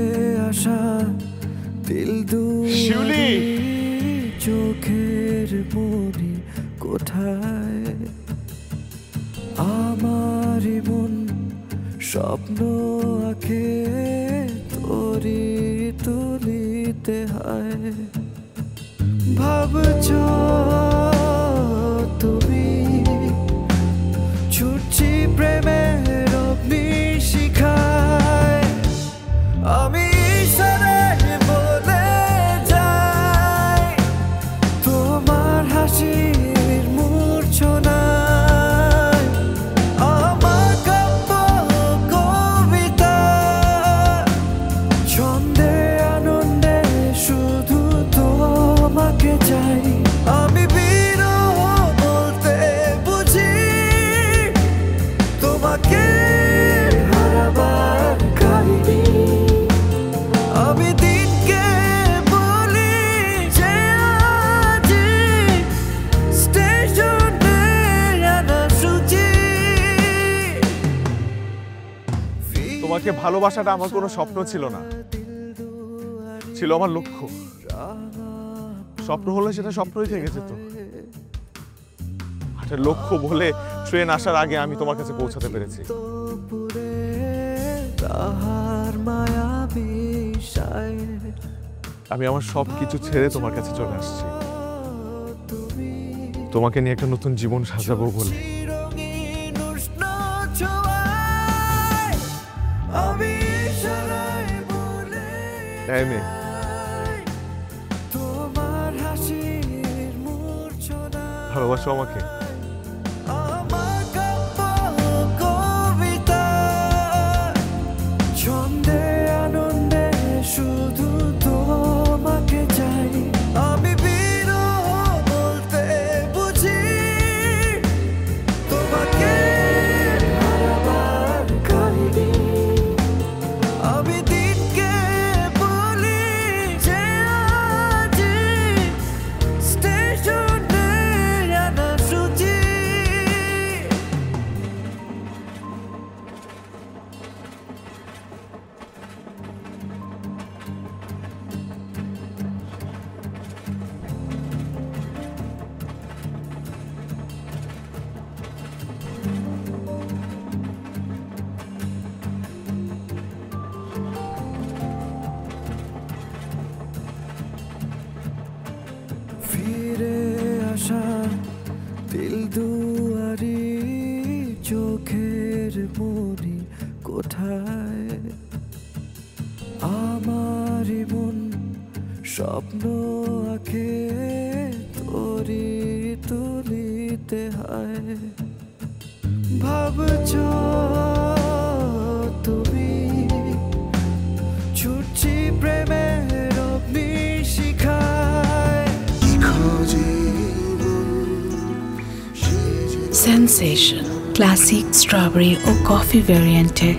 আসা দিল শিউলি, চোখের মনি কোথায়? আমার মন স্বপ্ন আঁকে তোরি তুলিতে হয়। ভাবছ তুমি ছুটছি প্রেমের অগ্নি শিখায়। আমি ইশারায় বলে যাই তোমাকে ভালোবাসাটা আমার কোনো স্বপ্ন ছিল না, ছিল আমার লক্ষ্য। স্বপ্ন হলে সেটা স্বপ্নই থেকে যেত। একটা লক্ষ্য বলে ট্রেন আসার আগে আমি তোমার কাছে পৌঁছাতে পেরেছি। আমি আমার সবকিছু ছেড়ে তোমার কাছে চলে আসছি, তোমাকে নিয়ে একটা নতুন জীবন সাজাবো বলে। ভালোবাসো আমাকে? ছন্দে আনন্দে শুধু তোমাকে চাই, আমি বিরহ বলতে বুঝি তোমাকে হারাবার কাহিনী। আমি দিনকে বলি যে আজ স্টেশনে আনা সুচি। ফিরে আসা দিল দুয়ারি, চোখের মনি কোথায়? আমারই মন স্বপ্ন আঁকে, তোরি তুলিতে হয়। ভাবছো তুমি ছুটছি প্রেমের অগ্নি শিখায়। Sensation, classic strawberry or coffee variant है।